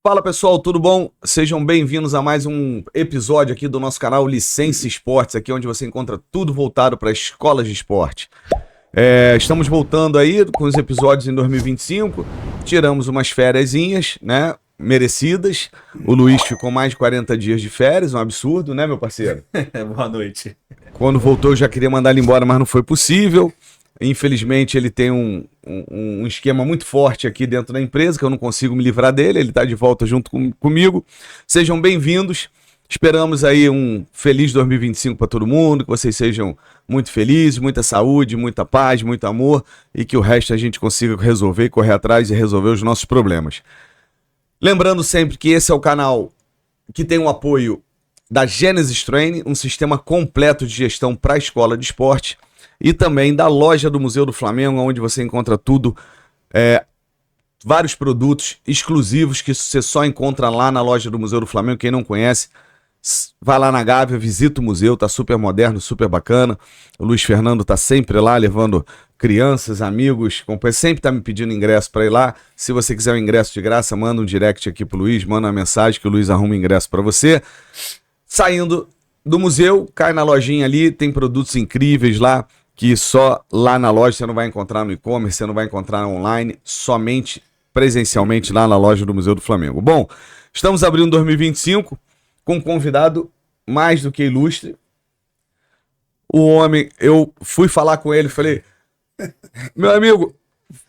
Fala pessoal, tudo bom? Sejam bem-vindos a mais um episódio aqui do nosso canal Licença Esportes, aqui onde você encontra tudo voltado para escolas de esporte. Estamos voltando aí com os episódios em 2025, tiramos umas fériasinhas, né, merecidas. O Luiz ficou mais de 40 dias de férias, um absurdo, né, meu parceiro? Boa noite. Quando voltou eu já queria mandar ele embora, mas não foi possível. Infelizmente ele tem um esquema muito forte aqui dentro da empresa, que eu não consigo me livrar dele, ele está de volta junto comigo. Sejam bem-vindos, esperamos aí um feliz 2025 para todo mundo, que vocês sejam muito felizes, muita saúde, muita paz, muito amor, e que o resto a gente consiga resolver, correr atrás e resolver os nossos problemas. Lembrando sempre que esse é o canal que tem o apoio da Genesis Training, um sistema completo de gestão para a escola de esporte, e também da loja do Museu do Flamengo, onde você encontra tudo, vários produtos exclusivos que você só encontra lá na loja do Museu do Flamengo. Quem não conhece, vai lá na Gávea, visita o museu, tá super moderno, super bacana. O Luiz Fernando tá sempre lá levando crianças, amigos, sempre tá me pedindo ingresso para ir lá. Se você quiser um ingresso de graça, manda um direct aqui pro Luiz, manda uma mensagem que o Luiz arruma ingresso para você. Saindo do museu, cai na lojinha ali, tem produtos incríveis lá, que só lá na loja você não vai encontrar no e-commerce, você não vai encontrar online, somente presencialmente lá na loja do Museu do Flamengo. Bom, estamos abrindo 2025 com um convidado mais do que ilustre. O homem, eu fui falar com ele, falei, meu amigo,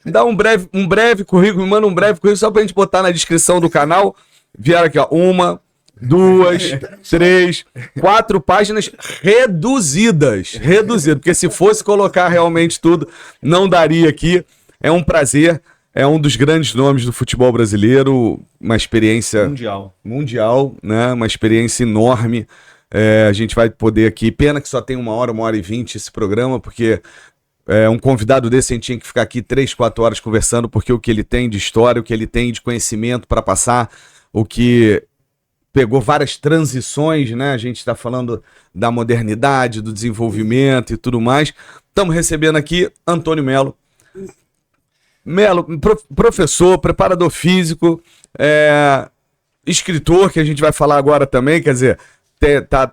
dá um breve currículo, me manda um breve currículo só pra gente botar na descrição do canal. Vieram aqui, ó, 1, 2, 3, 4 páginas reduzidas, porque se fosse colocar realmente tudo, não daria aqui. É um prazer, é um dos grandes nomes do futebol brasileiro, uma experiência mundial, né? Uma experiência enorme. A gente vai poder aqui, pena que só tem 1 hora e 20 esse programa, porque um convidado desse a gente tinha que ficar aqui 3, 4 horas conversando, porque o que ele tem de história, o que ele tem de conhecimento para passar, o que pegou várias transições, né? A gente está falando da modernidade, do desenvolvimento e tudo mais. Estamos recebendo aqui Antônio Melo. Professor, preparador físico, escritor, que a gente vai falar agora também, quer dizer,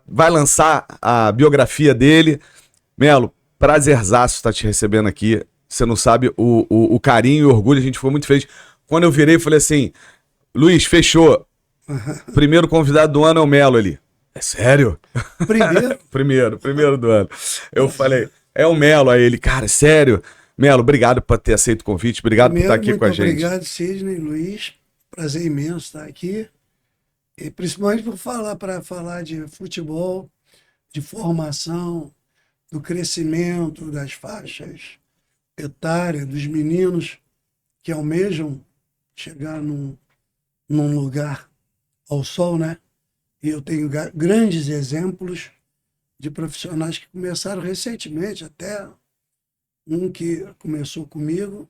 vai lançar a biografia dele. Melo, prazerzaço estar te recebendo aqui. Você não sabe o carinho e o orgulho, a gente ficou muito feliz. Quando eu virei, falei assim, Luiz, fechou. Primeiro convidado do ano é o Melo ali. É sério? Primeiro do ano. Eu falei, é o Melo. Aí ele, cara, sério? Melo, obrigado por ter aceito o convite, obrigado por estar aqui com a gente. Obrigado, Sidney, Luiz. Prazer imenso estar aqui. E principalmente para falar de futebol, de formação, do crescimento das faixas etárias, dos meninos que almejam chegar num lugar ao sol, né? E eu tenho grandes exemplos de profissionais que começaram recentemente, até um que começou comigo,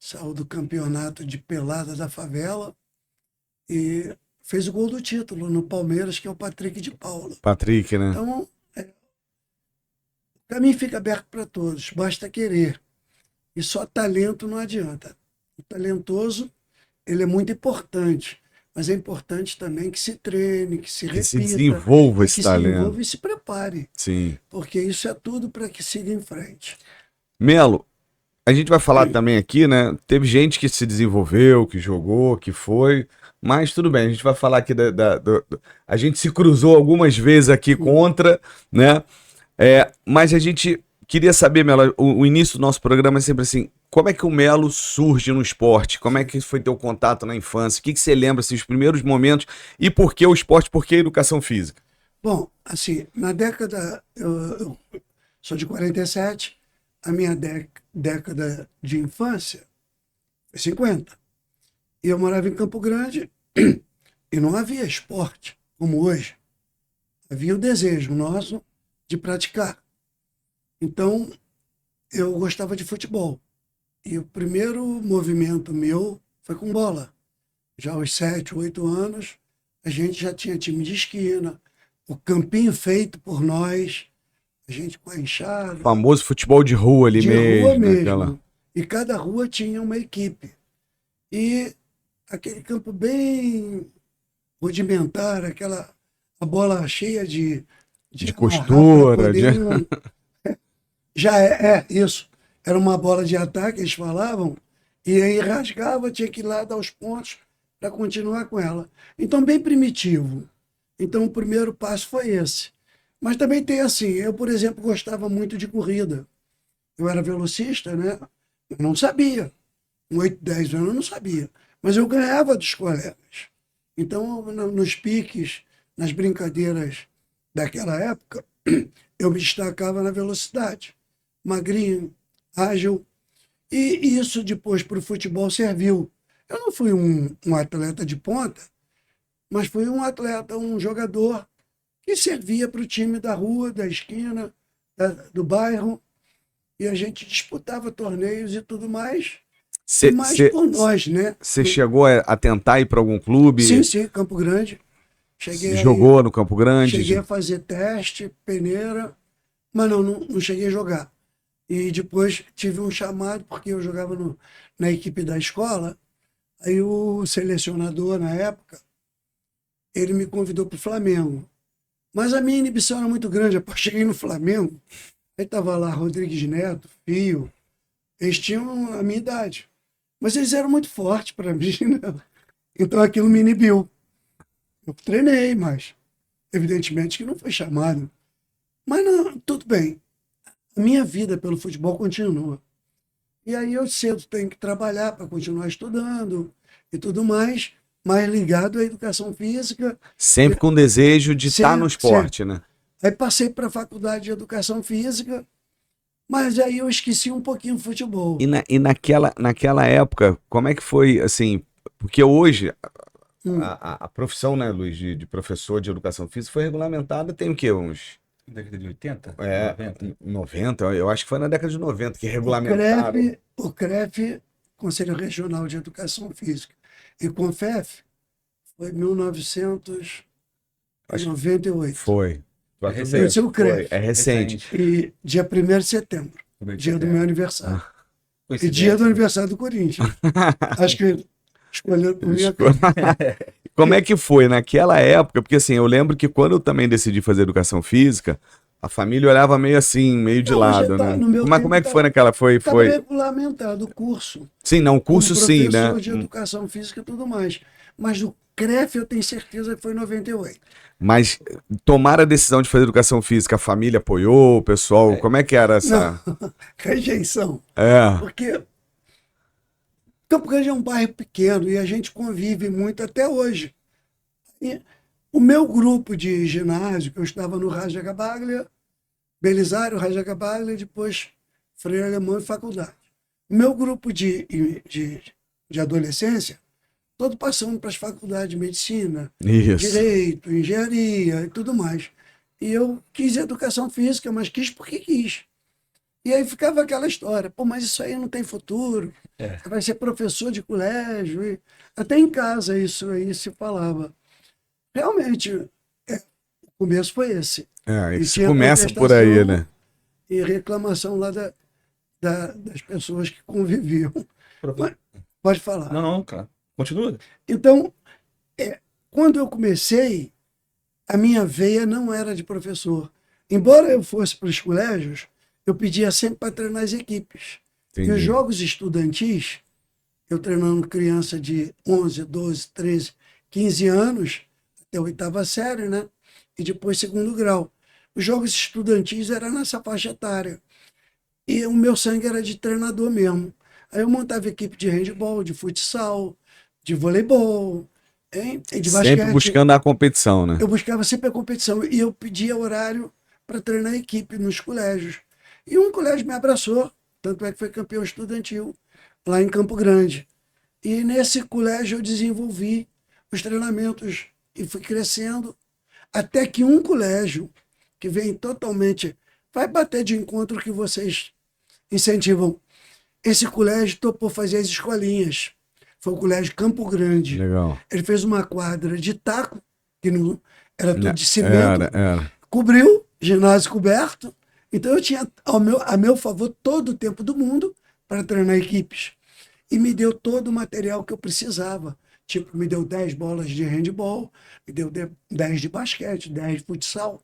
saiu do campeonato de pelada da favela e fez o gol do título no Palmeiras, que é o Patrick de Paula. Patrick, né? Então, o caminho fica aberto para todos, basta querer. E só talento não adianta. O talentoso, ele é muito importante, mas é importante também que se treine, que se repita. Que se desenvolva esse talento. Que se desenvolva e se prepare. Sim. Porque isso é tudo para que siga em frente. Melo, a gente vai falar também aqui, né? Teve gente que se desenvolveu, que jogou, que foi, mas tudo bem, a gente vai falar aqui a gente se cruzou algumas vezes aqui contra, né? Mas a gente queria saber, Melo, o início do nosso programa é sempre assim, como é que o Melo surge no esporte? Como é que foi teu contato na infância? O que você lembra, assim, os primeiros momentos? E por que o esporte, por que a educação física? Bom, assim, na década... Eu sou de 47, a minha década de infância foi 50. E eu morava em Campo Grande e não havia esporte como hoje. Havia o desejo nosso de praticar. Então, eu gostava de futebol. E o primeiro movimento meu foi com bola. Já aos 7, 8 anos, a gente já tinha time de esquina, o campinho feito por nós, a gente com a enxada. O famoso futebol de rua ali mesmo. De rua mesmo. Aquela... E cada rua tinha uma equipe. E aquele campo bem rudimentar, a bola cheia De amarrar pra costura, de... poder já é isso. Era uma bola de ataque, eles falavam, e aí rasgava, tinha que ir lá dar os pontos para continuar com ela. Então, bem primitivo. Então, o primeiro passo foi esse. Mas também tem assim, eu, por exemplo, gostava muito de corrida. Eu era velocista, né? Eu não sabia. Com 8, 10 anos eu não sabia. Mas eu ganhava dos colegas. Então, nos piques, nas brincadeiras daquela época, eu me destacava na velocidade. Magrinho, ágil. E isso depois para o futebol serviu. Eu não fui um atleta de ponta, mas fui um atleta, um jogador que servia para o time da rua, da esquina, do bairro. E a gente disputava torneios e tudo mais. E mais por nós, né? Você chegou a tentar ir para algum clube? Sim, sim, Campo Grande. Jogou no Campo Grande? Cheguei a fazer teste, peneira, mas não cheguei a jogar. E depois tive um chamado, porque eu jogava na equipe da escola, aí o selecionador, na época, ele me convidou para o Flamengo. Mas a minha inibição era muito grande. Após cheguei no Flamengo, aí estava lá Rodrigues Neto, Fio, eles tinham a minha idade. Mas eles eram muito fortes para mim, né? Então aquilo me inibiu. Eu treinei, mas evidentemente que não foi chamado. Mas não, tudo bem. A minha vida pelo futebol continua. E aí eu cedo tenho que trabalhar para continuar estudando e tudo mais, mais ligado à educação física. Sempre com desejo de estar no esporte, né? Aí passei para a faculdade de educação física, mas aí eu esqueci um pouquinho o futebol. E naquela época, como é que foi, assim, porque hoje a profissão, né, Luiz, de professor de educação física foi regulamentada tem o quê? Uns... Década de 80? É, 90? 90, eu acho que foi na década de 90 que regulamentaram. O CREF, Conselho Regional de Educação Física, e o CONFEF foi 1998. Foi. É recente. O CREF. É recente. E dia 1º de setembro, dia do meu aniversário. E dia do aniversário do Corinthians. Acho que escolheu por minha Como é que foi naquela época? Porque assim, eu lembro que quando eu também decidi fazer educação física, a família olhava meio assim, meio de lado, né? Mas como é que foi naquela? Foi... regulamentado o curso. Sim, não, o curso sim, né? Professor de educação física e tudo mais. Mas o CREF eu tenho certeza que foi em 98. Mas tomar a decisão de fazer educação física, a família apoiou, o pessoal, como é que era essa... Não, rejeição. É. Porque Campo Grande é um bairro pequeno e a gente convive muito até hoje. E o meu grupo de ginásio, que eu estava no Raja Gabaglia, Belisário, Raja Gabaglia, depois Freire Alemão e faculdade. O meu grupo de adolescência, todo passando para as faculdades de medicina, direito, engenharia e tudo mais. E eu quis educação física, mas quis porque quis. E aí ficava aquela história, pô, mas isso aí não tem futuro, você vai ser professor de colégio, e até em casa isso aí se falava. Realmente, o começo foi esse. Isso começa por aí, né? E reclamação lá das pessoas que conviviam. Mas, pode falar. Não, cara. Continua. Então, quando eu comecei, a minha veia não era de professor. Embora eu fosse para os colégios, eu pedia sempre para treinar as equipes. Entendi. E os jogos estudantis, eu treinando criança de 11, 12, 13, 15 anos, até a 8ª série, né? E depois 2º grau. Os jogos estudantis eram nessa faixa etária. E o meu sangue era de treinador mesmo. Aí eu montava equipe de handebol, de futsal, de voleibol, e de basquete. Sempre buscando a competição, né? Eu buscava sempre a competição. E eu pedia horário para treinar a equipe nos colégios. E um colégio me abraçou, tanto é que foi campeão estudantil lá em Campo Grande. E nesse colégio eu desenvolvi os treinamentos e fui crescendo, até que um colégio que vem totalmente, vai bater de encontro que vocês incentivam. Esse colégio topou fazer as escolinhas. Foi o Colégio Campo Grande. Legal. Ele fez uma quadra de taco, que não era tudo de cimento, Era. cobriu, ginásio coberto. Então eu tinha a meu favor todo o tempo do mundo para treinar equipes. E me deu todo o material que eu precisava. Tipo, me deu 10 bolas de handball, me deu 10 de basquete, 10 de futsal.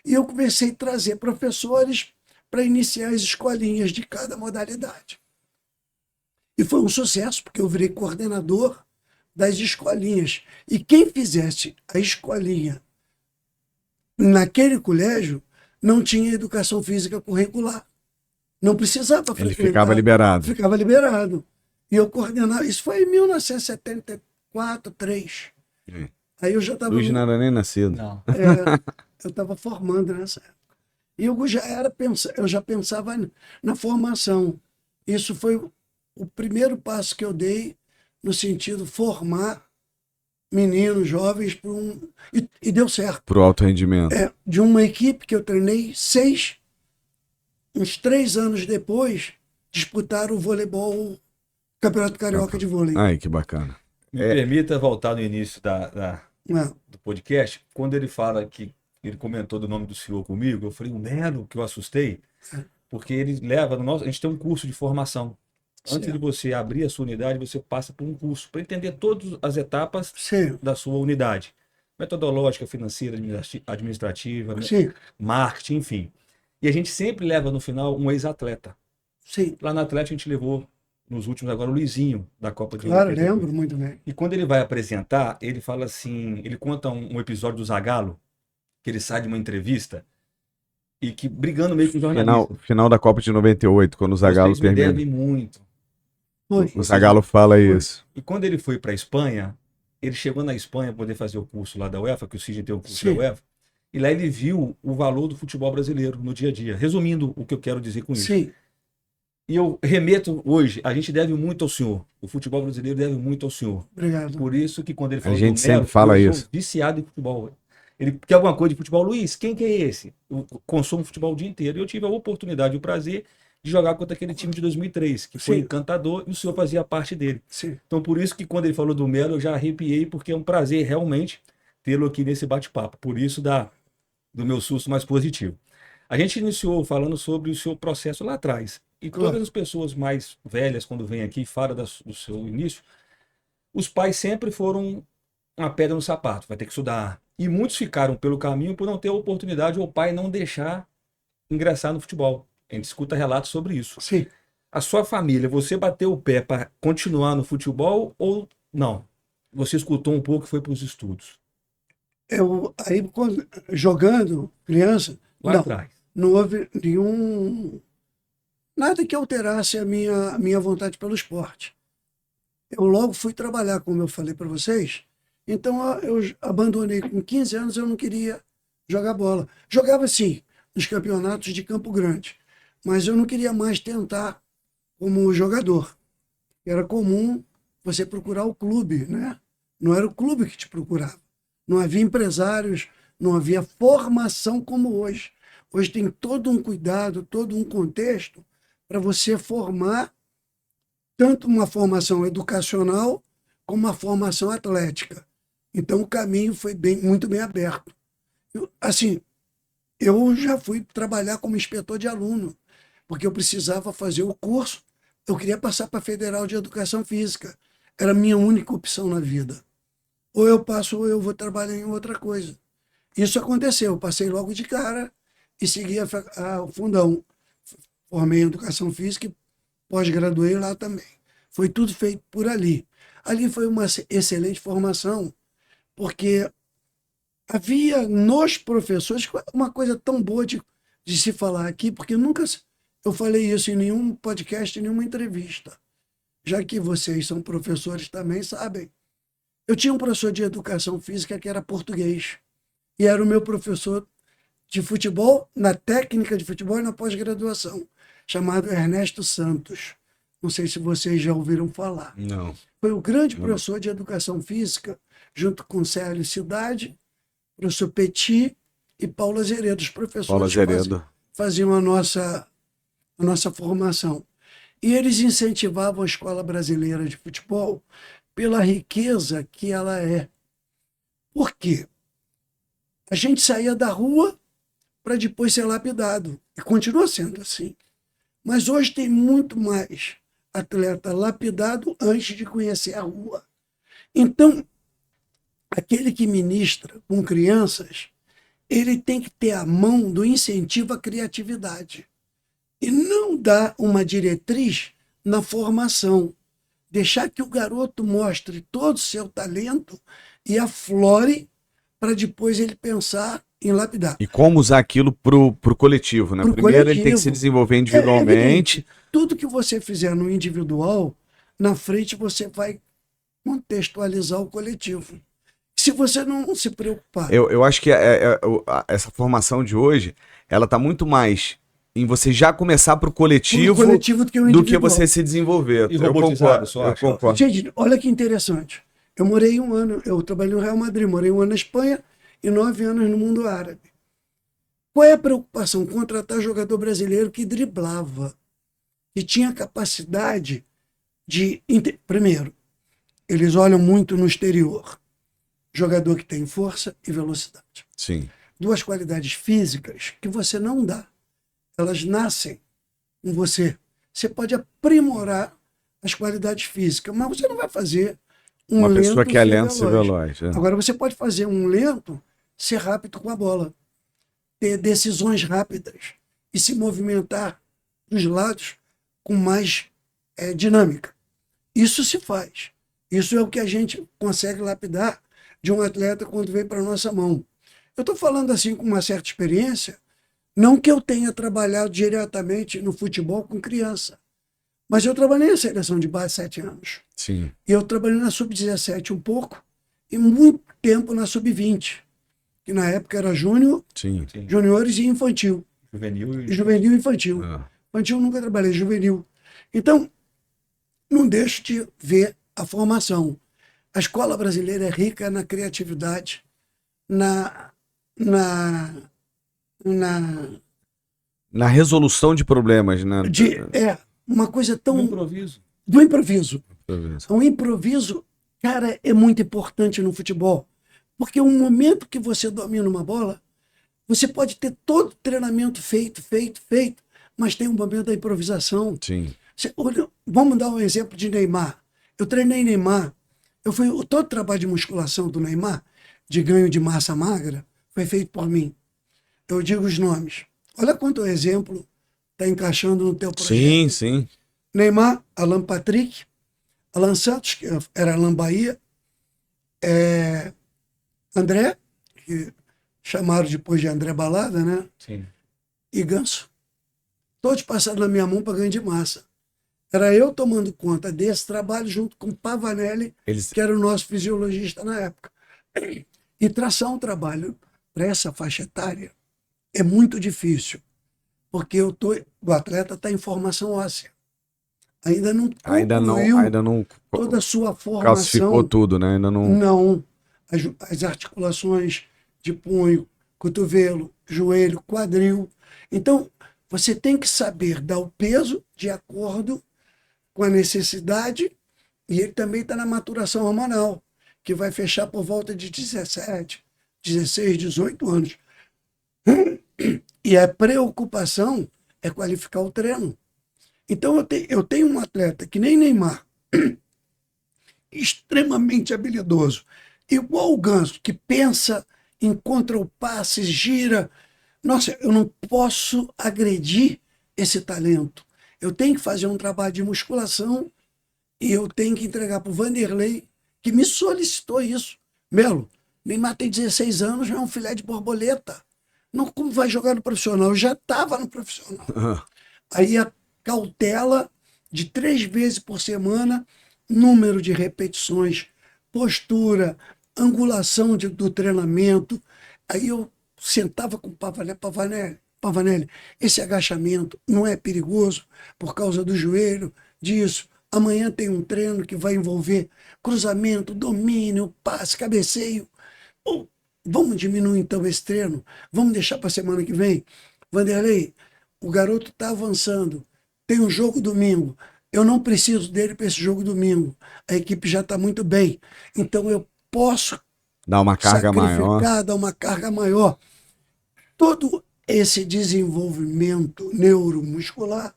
E eu comecei a trazer professores para iniciar as escolinhas de cada modalidade. E foi um sucesso, porque eu virei coordenador das escolinhas. E quem fizesse a escolinha naquele colégio não tinha educação física curricular. Não precisava Ele frequentar. ficava liberado. Ficava liberado. E eu coordenava. Isso foi em 1974, 3. Aí eu já estava. Luiz não era nem nascido. Não. Eu estava formando nessa época. E eu já pensava na formação. Isso foi o primeiro passo que eu dei no sentido de formar meninos, jovens, e deu certo. Pro alto rendimento. De uma equipe que eu treinei, 6, uns 3 anos depois, disputaram o voleibol, Campeonato Carioca de Vôlei. Ai, que bacana. Me permita voltar no início Não, do podcast, quando ele fala que ele comentou do nome do senhor comigo, eu falei, o Melo, que eu assustei, porque ele leva no nosso. A gente tem um curso de formação. Antes certo. de você abrir a sua unidade, você passa por um curso para entender todas as etapas Sim, da sua unidade. Metodológica, financeira, administrativa, sim, marketing, enfim. E a gente sempre leva no final um ex-atleta. sim. Lá na Atlético a gente levou, nos últimos agora, o Luizinho, da Copa de Claro, 82. lembro muito bem. E quando ele vai apresentar, ele fala assim, ele conta um episódio do Zagallo, que ele sai de uma entrevista e que brigando meio com o jornalista. Final da Copa de 98, quando o Zagallo Vocês me termina. devem muito. Foi. O Zagallo fala isso. E quando ele foi para a Espanha, ele chegou na Espanha para poder fazer o curso lá da UEFA, que o Cid tem o curso Sim. da UEFA, e lá ele viu o valor do futebol brasileiro no dia a dia. Resumindo o que eu quero dizer com isso. Sim, E eu remeto hoje, a gente deve muito ao senhor. O futebol brasileiro deve muito ao senhor. obrigado. Por isso que quando ele falou gente do sempre Melo, fala eu isso. sou viciado em futebol. Ele quer alguma coisa de futebol. Luiz, quem que é esse? Eu consumo futebol o dia inteiro. E eu tive a oportunidade e o prazer de jogar contra aquele time de 2003, que foi Sim. encantador, e o senhor fazia parte dele. Sim, Então, por isso que quando ele falou do Melo, eu já arrepiei, porque é um prazer realmente tê-lo aqui nesse bate-papo. Por isso do meu susto mais positivo. A gente iniciou falando sobre o seu processo lá atrás. E Claro. todas as pessoas mais velhas, quando vêm aqui e falam do seu início, os pais sempre foram uma pedra no sapato, vai ter que estudar. E muitos ficaram pelo caminho por não ter a oportunidade ou o pai não deixar ingressar no futebol. A gente escuta relatos sobre isso. sim. A sua família, você bateu o pé para continuar no futebol ou não? Você escutou um pouco e foi para os estudos? Aí, jogando, criança, Lá não, atrás. não houve nada que alterasse a minha vontade pelo esporte. Eu logo fui trabalhar, como eu falei para vocês, então eu abandonei com 15 anos, eu não queria jogar bola. Jogava sim, nos campeonatos de Campo Grande, mas eu não queria mais tentar como jogador. Era comum você procurar o clube, né? Não era o clube que te procurava. Não havia empresários, não havia formação como hoje. Hoje tem todo um cuidado, todo um contexto para você formar tanto uma formação educacional como uma formação atlética. Então o caminho foi muito bem aberto. Eu já fui trabalhar como inspetor de aluno, porque eu precisava fazer o curso, eu queria passar para a Federal de Educação Física. Era a minha única opção na vida. Ou eu passo ou eu vou trabalhar em outra coisa. Isso aconteceu, eu passei logo de cara e segui o fundão. Formei em Educação Física e pós-graduei lá também. Foi tudo feito por ali. Ali foi uma excelente formação, porque havia nos professores uma coisa tão boa de se falar aqui, porque nunca eu falei isso em nenhum podcast, em nenhuma entrevista. Já que vocês são professores também, sabem. Eu tinha um professor de Educação Física que era português, e era o meu professor de futebol, na técnica de futebol e na pós-graduação, chamado Ernesto Santos. Não sei se vocês já ouviram falar. Não. Foi o grande professor de Educação Física, junto com Célio Cidade, professor Petit e Paulo Azeredo, os professores Paulo Azeredo. que faziam a nossa formação. E eles incentivavam a Escola Brasileira de Futebol pela riqueza que ela é. Por quê? A gente saía da rua para depois ser lapidado. E continua sendo assim. Mas hoje tem muito mais atleta lapidado antes de conhecer a rua. Então, aquele que ministra com crianças, ele tem que ter a mão do incentivo à criatividade e não dar uma diretriz na formação. Deixar que o garoto mostre todo o seu talento e aflore para depois ele pensar em lapidar. E como usar aquilo pro coletivo, né? Pro Primeiro ele tem que coletivo. se desenvolver É individualmente. evidente, tudo que você fizer no individual, na frente você vai contextualizar o coletivo. Se você não se preocupar. Eu acho que essa formação de hoje, ela tá muito mais em você já começar pro coletivo, coletivo do que o do individual. que você se desenvolver. E Eu robotizado, concordo, só eu acho. concordo. Gente, olha que interessante. Eu morei 1 ano, eu trabalhei no Real Madrid, morei 1 ano na Espanha e 9 anos no mundo árabe. Qual é a preocupação? Contratar jogador brasileiro que driblava, que tinha capacidade de... Primeiro, eles olham muito no exterior. Jogador que tem força e velocidade. Sim. 2 qualidades físicas que você não dá. Elas nascem com você. Você pode aprimorar as qualidades físicas, mas você não vai fazer Uma pessoa que é ser lento ser veloz. Agora, você pode fazer um lento ser rápido com a bola, ter decisões rápidas e se movimentar dos lados com mais dinâmica. Isso se faz. Isso é o que a gente consegue lapidar de um atleta quando vem para a nossa mão. Eu estou falando assim com uma certa experiência, não que eu tenha trabalhado diretamente no futebol com criança, mas eu trabalhei na seleção de base 7 anos. Sim. E eu trabalhei na sub-17 um pouco e muito tempo na sub-20, que na época era júnior, Sim. Sim. juniores e infantil. Juvenil E juvenil e infantil. Ah. Infantil eu nunca trabalhei, juvenil. Então, não deixo de ver a formação. A escola brasileira é rica na criatividade, na Na resolução de problemas, né? uma coisa tão... No improviso. Do improviso. Improviso. O improviso, cara, é muito importante no futebol. Porque um momento que você domina uma bola, você pode ter todo o treinamento feito, mas tem um momento da improvisação. Sim. Vamos dar um exemplo de Neymar. Eu treinei Neymar. Todo o trabalho de musculação do Neymar, de ganho de massa magra, foi feito por mim. Eu digo os nomes. Olha quanto exemplo está encaixando no teu projeto. Sim, sim. Neymar, Alan Patrick, Alan Santos, que era Alan Bahia, André, que chamaram depois de André Balada, né? Sim. E Ganso. Todos passaram na minha mão para ganho de massa. Era eu tomando conta desse trabalho junto com Pavanelli, que era o nosso fisiologista na época. E traçar um trabalho para essa faixa etária é muito difícil, porque o atleta está em formação óssea. Ainda não concluiu toda a sua formação. Calcificou tudo, né? Ainda não. Não. As articulações de punho, cotovelo, joelho, quadril. Então, você tem que saber dar o peso de acordo com a necessidade, e ele também está na maturação hormonal, que vai fechar por volta de 17, 16, 18 anos. E a preocupação é qualificar o treino. Então eu tenho um atleta que nem Neymar, extremamente habilidoso, igual o Ganso, que pensa, encontra o passe, gira. Nossa, eu não posso agredir esse talento. Eu tenho que fazer um trabalho de musculação e eu tenho que entregar para o Vanderlei, que me solicitou isso. Melo, Neymar tem 16 anos, já é um filé de borboleta. Não, como vai jogar no profissional? Eu já estava no profissional. Aí a cautela de 3 vezes por semana, número de repetições, postura, angulação do treinamento. Aí eu sentava com o Pavanelli, esse agachamento não é perigoso por causa do joelho, disso. Amanhã tem um treino que vai envolver cruzamento, domínio, passe, cabeceio. Vamos diminuir então esse treino? Vamos deixar para a semana que vem? Vanderlei, o garoto está avançando. Tem um jogo domingo. Eu não preciso dele para esse jogo domingo. A equipe já está muito bem. Então eu posso dar uma carga maior. Dar uma carga maior. Todo esse desenvolvimento neuromuscular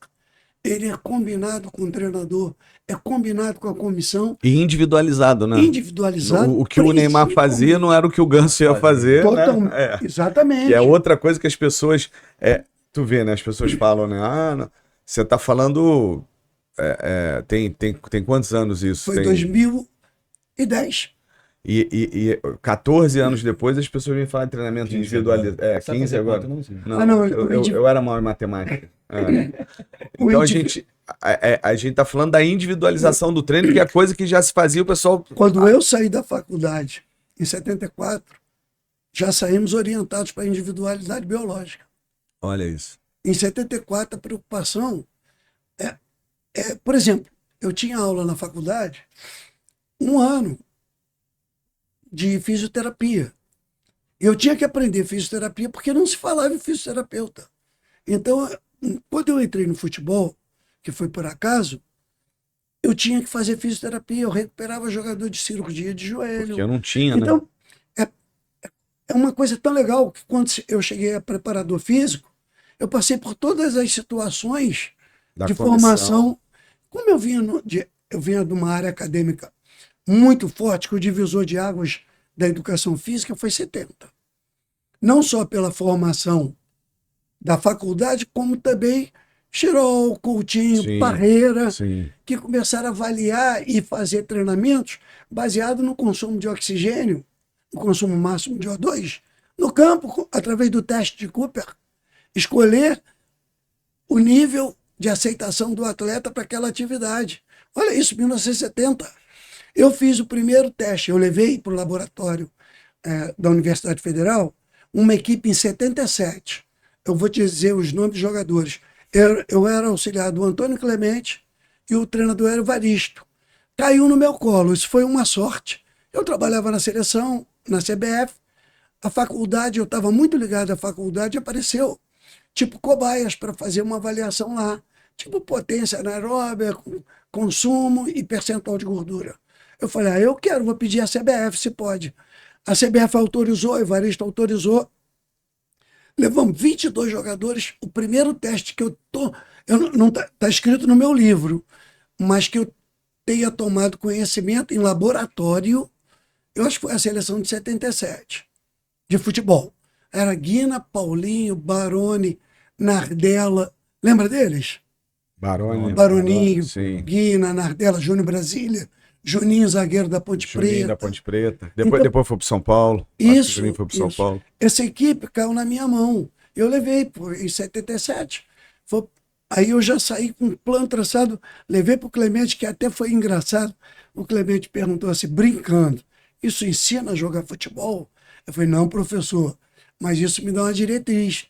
ele é combinado com o treinador, é combinado com a comissão, E individualizado, né? individualizado. O que o Neymar fazia não era o que o Ganso ia fazer, Totalmente. né? Exatamente. Que é outra coisa que as pessoas... tu vê, né? As pessoas falam, né? Você tá falando... tem quantos anos isso? Foi Tem... 2010. E 14 anos depois as pessoas vêm falar de treinamento 15 individualizado. agora. Sabe 15 fazer agora. conta, não, Zinho? Não, Eu era mal em matemática. O Então indiví- a gente tá falando da individualização do treino, que é coisa que já se fazia, o pessoal... Quando eu saí da faculdade, em 74, já saímos orientados para a individualidade biológica. Olha isso. Em 74, a preocupação por exemplo, eu tinha aula na faculdade, um ano de fisioterapia. Eu tinha que aprender fisioterapia porque não se falava em fisioterapeuta. Então, quando eu entrei no futebol, que foi por acaso, eu tinha que fazer fisioterapia. Eu recuperava jogador de cirurgia de joelho. Porque eu não tinha, né? Então, é uma coisa tão legal que quando eu cheguei a preparador físico, eu passei por todas as situações Da de comissão. formação. Como eu vinha de uma área acadêmica muito forte, que o divisor de águas da educação física foi 70. Não só pela formação da faculdade, como também Chirol, Coutinho, Sim, Parreira, Sim. que começaram a avaliar e fazer treinamentos baseado no consumo de oxigênio, no consumo máximo de O2, no campo, através do teste de Cooper, escolher o nível de aceitação do atleta para aquela atividade. Olha isso, 1970. Eu fiz o primeiro teste, eu levei para o laboratório da Universidade Federal uma equipe em 77. Eu vou te dizer os nomes dos jogadores. Eu era auxiliar do Antônio Clemente e o treinador era o Varisto. Caiu no meu colo, isso foi uma sorte. Eu trabalhava na seleção, na CBF, a faculdade, eu estava muito ligado à faculdade, apareceu tipo cobaias para fazer uma avaliação lá, tipo potência anaeróbica, consumo e percentual de gordura. Eu falei, eu quero, vou pedir à CBF se pode. A CBF autorizou, o Evaristo autorizou. Levamos 22 jogadores. O primeiro teste que não está escrito no meu livro, mas que eu tenha tomado conhecimento em laboratório, eu acho que foi a seleção de 77, de futebol. Era Guina, Paulinho, Baroni, Nardella. Lembra deles? Baroninho, sim. Guina, Nardella, Júnior Brasília, Juninho, zagueiro da Ponte Juninho Preta. da Ponte Preta. Então, Depois foi pro São Paulo. Isso, Juninho foi pro São isso. Paulo. Essa equipe caiu na minha mão. Eu levei em 77. Aí eu já saí com um plano traçado, levei para o Clemente, que até foi engraçado. O Clemente perguntou assim, brincando, isso ensina a jogar futebol? Eu falei, não, professor, mas isso me dá uma diretriz.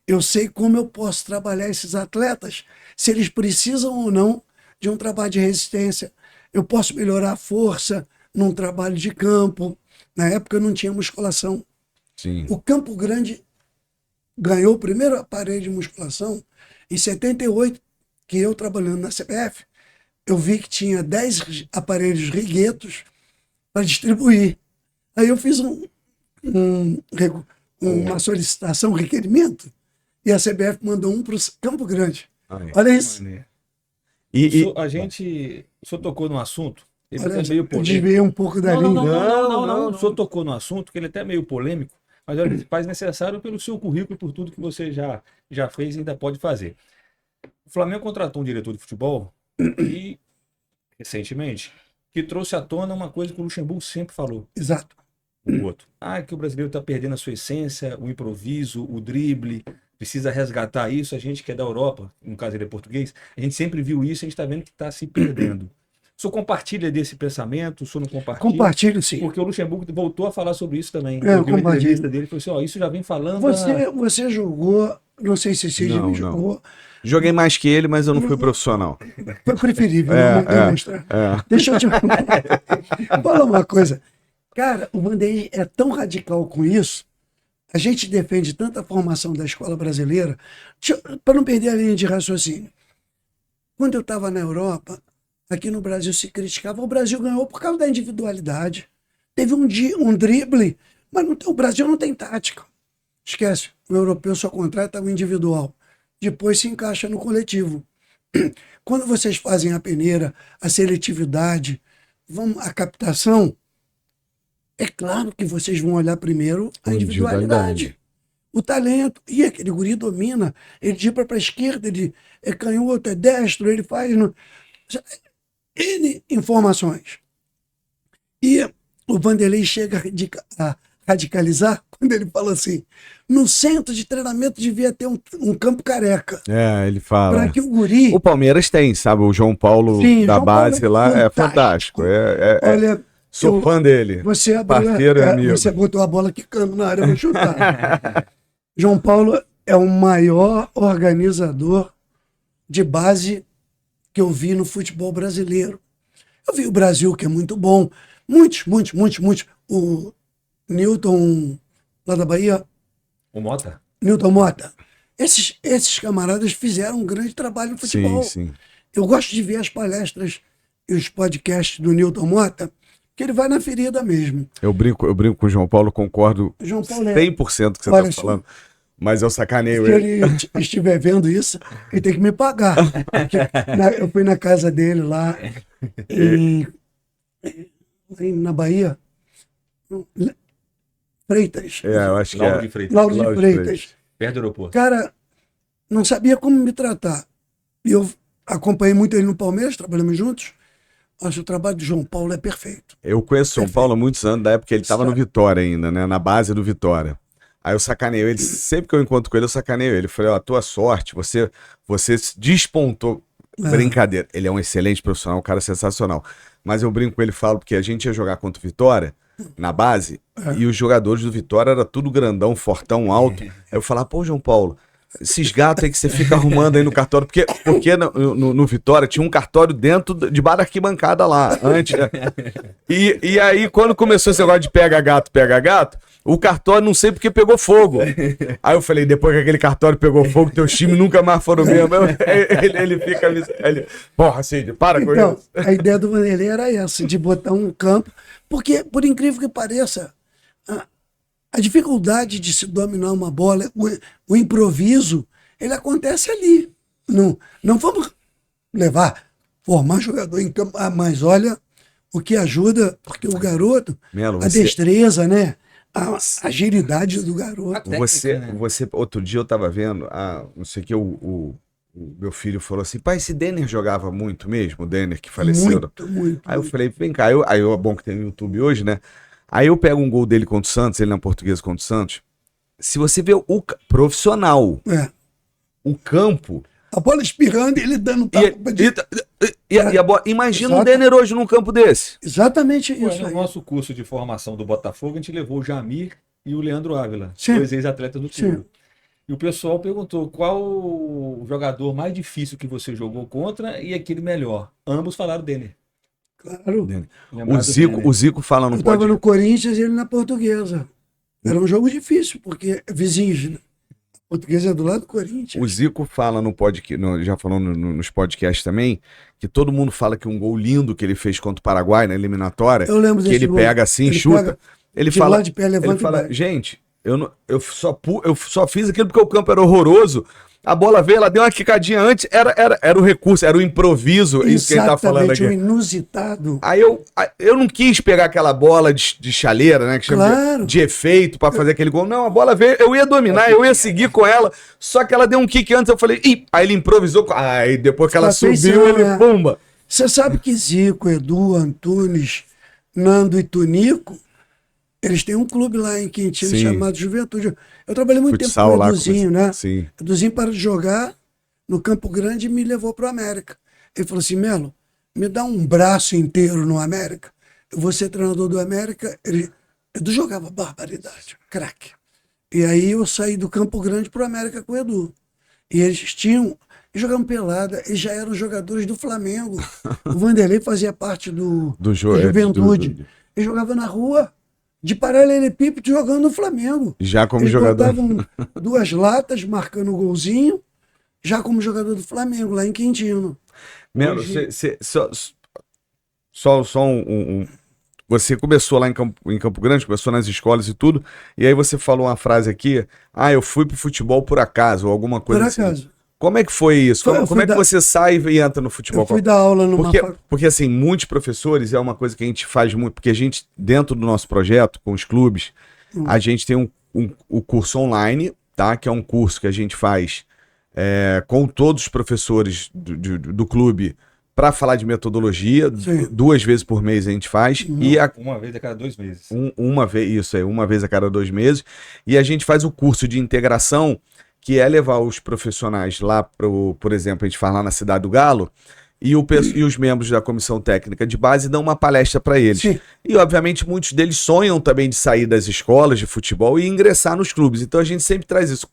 Eu sei como eu posso trabalhar esses atletas, se eles precisam ou não de um trabalho de resistência. Eu posso melhorar a força num trabalho de campo. Na época não tinha musculação. Sim. O Campo Grande ganhou o primeiro aparelho de musculação em 78, que eu trabalhando na CBF, eu vi que tinha 10 aparelhos Riguetos para distribuir. Aí eu fiz uma solicitação, um requerimento, e a CBF mandou um para o Campo Grande. Aí. Olha isso. O senhor tocou no assunto, ele Olha, é meio eu polêmico. desviei um pouco da linha. Não. O senhor tocou no assunto, que ele é até meio polêmico, mas ele faz necessário pelo seu currículo e por tudo que você já fez e ainda pode fazer. O Flamengo contratou um diretor de futebol e, recentemente, que trouxe à tona uma coisa que o Luxemburgo sempre falou. Exato. O outro. Que o brasileiro está perdendo a sua essência, o improviso, o drible, precisa resgatar isso. A gente que é da Europa, no caso ele é português, a gente sempre viu isso, a gente está vendo que está se perdendo. O senhor compartilha desse pensamento? O senhor não compartilha? Compartilho, sim. Porque o Luxemburgo voltou a falar sobre isso também. Eu vi uma compartilho. entrevista dele e falou assim, isso já vem falando... Você jogou, não sei se você já jogou. Joguei mais que ele, mas eu não fui profissional. Foi preferível, não demonstrar. Deixa eu te falar uma coisa. Cara, o Vanderlei é tão radical com isso, a gente defende tanta formação da escola brasileira, para não perder a linha de raciocínio. Quando eu estava na Europa, aqui no Brasil se criticava, o Brasil ganhou por causa da individualidade. Teve um drible, mas o Brasil não tem tática. Esquece, o europeu só contrata o individual. depois se encaixa no coletivo. Quando vocês fazem a peneira, a seletividade, a captação, é claro que vocês vão olhar primeiro a individualidade, o talento. E aquele guri domina, ele gira para a esquerda, ele é canhoto, é destro, ele faz... N informações. E o Vanderlei chega a radicalizar quando ele fala assim: no centro de treinamento devia ter um campo careca. Ele fala. Para que o guri... O Palmeiras tem, sabe? O João Paulo da João base Paulo lá é fantástico. Olha, sou fã dele. Você parceiro e amigo. Você botou a bola quicando na área, eu vou chutar. João Paulo é o maior organizador de base que eu vi no futebol brasileiro. Eu vi o Brasil, que é muito bom. Muitos. O Newton, lá da Bahia. O Mota? Newton Mota. Esses camaradas fizeram um grande trabalho no futebol. Sim. Eu gosto de ver as palestras e os podcasts do Newton Mota, que ele vai na ferida mesmo. Eu brinco com o João Paulo, concordo João Paulo 100% que você está falando. Mas eu sacaneio ele. Se ele estiver vendo isso, ele tem que me pagar. Eu fui na casa dele lá, na Bahia. Freitas. Eu acho que Lauro de Freitas. Lauro de Freitas. Perto do aeroporto. Cara, não sabia como me tratar. E eu acompanhei muito ele no Palmeiras, trabalhamos juntos. Acho que o trabalho do João Paulo é perfeito. Eu conheço o João Paulo há muitos anos, da época que ele estava no Vitória ainda, né? Na base do Vitória. Aí eu sacaneio ele, sempre que eu encontro com ele, eu sacaneio ele. Eu falei, a tua sorte, você despontou. Brincadeira, ele é um excelente profissional, um cara sensacional. Mas eu brinco com ele e falo, porque a gente ia jogar contra o Vitória, na base, e os jogadores do Vitória era tudo grandão, fortão, alto. Aí eu falava, pô, João Paulo, esses gatos aí que você fica arrumando aí no cartório, porque no Vitória tinha um cartório dentro de bar da arquibancada lá, antes, né? E aí, quando começou esse negócio de pega gato, o cartório não sei porque pegou fogo. Aí eu falei, depois que aquele cartório pegou fogo, teus times nunca mais foram mesmo. Ele fica... Porra, Cid, para com isso. A ideia do Vanderlei era essa, de botar um campo, porque, por incrível que pareça, a dificuldade de se dominar uma bola, o improviso, ele acontece ali. Não vamos formar jogador em campo, mas olha o que ajuda, porque o garoto, Melo, destreza, né? A agilidade do garoto. Técnica, você, outro dia eu tava vendo, não sei o que, o meu filho falou assim, pai, esse Denner jogava muito mesmo, o Denner que faleceu. Muito. Aí eu falei, vem cá, aí é bom que tem no YouTube hoje, né? Aí eu pego um gol dele contra o Santos, ele na Portuguesa contra o Santos. Se você vê o profissional, o campo... A bola espirrando e ele dando tapa. E a bola, imagina um Denner hoje num campo desse. Exatamente isso. No nosso curso de formação do Botafogo, a gente levou o Jamir e o Leandro Ávila, Sim. dois ex-atletas do clube. E o pessoal perguntou qual o jogador mais difícil que você jogou contra e aquele melhor. Ambos falaram Denner. Claro. O Zico fala no Eu estava no Corinthians e ele na Portuguesa. Era um jogo difícil, porque é vizinhos, né? A Portuguesa é do lado do Corinthians. O Zico fala no podcast, já falou nos podcasts também, que todo mundo fala que um gol lindo que ele fez contra o Paraguai na eliminatória, eu lembro desse que ele gol. pega assim, chuta. Ele fala, de pé, levanta ele fala, gente, eu só fiz aquilo porque o campo era horroroso. A bola veio, ela deu uma quicadinha antes, era o recurso, era o improviso, isso que ele tá falando aqui. Exatamente, o inusitado. Aí eu não quis pegar aquela bola de chaleira, né, que chama de efeito pra fazer aquele gol. Não, a bola veio, eu ia dominar, eu ia seguir com ela, só que ela deu um kick antes, eu falei, aí ele improvisou, aí depois que ela subiu, ele pumba. Você sabe que Zico, Edu, Antunes, Nando e Tunico, eles têm um clube lá em Quintino chamado Juventude. Eu trabalhei muito tempo com o Eduzinho, né? Sim. Eduzinho parou de jogar no Campo Grande e me levou para o América. Ele falou assim, Melo, me dá um braço inteiro no América. Eu vou ser treinador do América. Edu jogava barbaridade, craque. E aí eu saí do Campo Grande para o América com o Edu. E eles jogavam pelada, eles já eram jogadores do Flamengo. O Vanderlei fazia parte do Juventude. Ele jogava na rua, de paralelepípedo, jogando no Flamengo. Já como eles jogador. Botavam 2 latas, marcando o golzinho, já como jogador do Flamengo, lá em Quintino. Melo, você começou lá em Campo Grande, começou nas escolas e tudo, e aí você falou uma frase aqui, eu fui pro futebol por acaso, ou alguma coisa assim. Por acaso. Como é que foi isso? Como é que você sai e entra no futebol? Eu fui dar aula numa porque assim, muitos professores, é uma coisa que a gente faz muito, porque a gente, dentro do nosso projeto, com os clubes, a gente tem o curso online, tá? Que é um curso que a gente faz com todos os professores do clube para falar de metodologia. Sim. 2 vezes por mês a gente faz. Uma vez a cada 2 meses. Uma vez a cada 2 meses. E a gente faz o curso de integração, que é levar os profissionais lá, por exemplo, a gente faz lá na Cidade do Galo, e os membros da comissão técnica de base dão uma palestra para eles. Sim. E, obviamente, muitos deles sonham também de sair das escolas de futebol e ingressar nos clubes. Então, a gente sempre traz isso.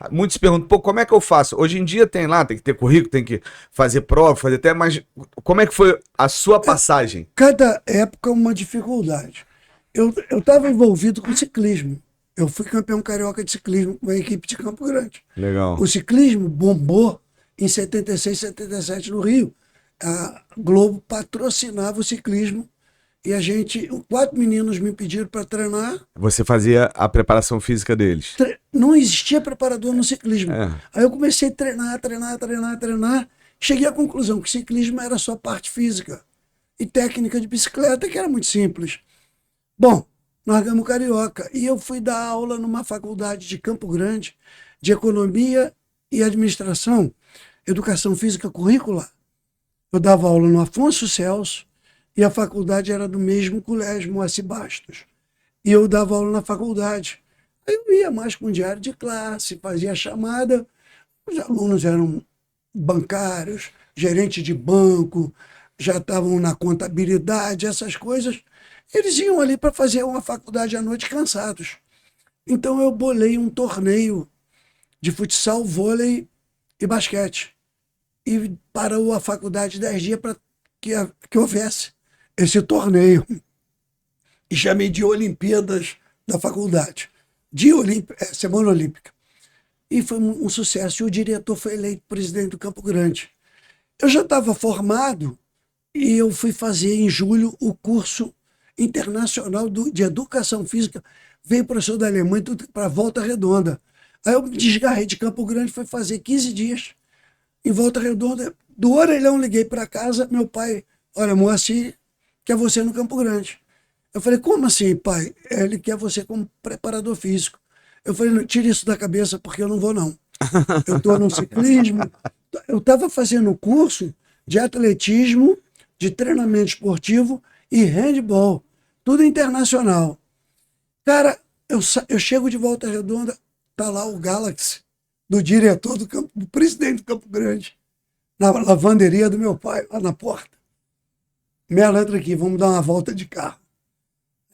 Muitos se perguntam, pô, como é que eu faço? Hoje em dia tem que ter currículo, tem que fazer prova, fazer até, mas como é que foi a sua passagem? Cada época é uma dificuldade. Eu estava envolvido com ciclismo. Eu fui campeão carioca de ciclismo com a equipe de Campo Grande. Legal. O ciclismo bombou em 76, 77 no Rio. A Globo patrocinava o ciclismo e 4 meninos me pediram para treinar. Você fazia a preparação física deles? Não existia preparador no ciclismo. Aí eu comecei a treinar. Cheguei à conclusão que o ciclismo era só parte física e técnica de bicicleta, que era muito simples. Bom, nós ganhamos carioca e eu fui dar aula numa faculdade de Campo Grande de economia e administração, educação física curricular. Eu dava aula no Afonso Celso e a faculdade era do mesmo colégio, Moacir Bastos. E eu dava aula na faculdade. Aí eu ia mais com diário de classe, fazia chamada. Os alunos eram bancários, gerentes de banco, já estavam na contabilidade, essas coisas. Eles iam ali para fazer uma faculdade à noite cansados. Então eu bolei um torneio de futsal, vôlei e basquete. E parou a faculdade 10 dias para que houvesse esse torneio. E chamei de Olimpíadas da faculdade. Semana Olímpica. E foi um sucesso. E o diretor foi eleito presidente do Campo Grande. Eu já estava formado e eu fui fazer em julho o curso internacional de educação física. Veio o professor da Alemanha para Volta Redonda. Aí eu me desgarrei de Campo Grande, fui fazer 15 dias em Volta Redonda. Do orelhão liguei para casa, meu pai, olha, Moacir quer você no Campo Grande. Eu falei, como assim, pai? Ele quer você como preparador físico. Eu falei, não, tira isso da cabeça porque eu não vou não. Eu estou no ciclismo. Eu estava fazendo curso de atletismo, de treinamento esportivo e handball. Tudo internacional. Cara, eu chego de Volta Redonda, tá lá o Galaxy, do diretor do presidente do Campo Grande, na lavanderia do meu pai, lá na porta. Melo, entra aqui, vamos dar uma volta de carro.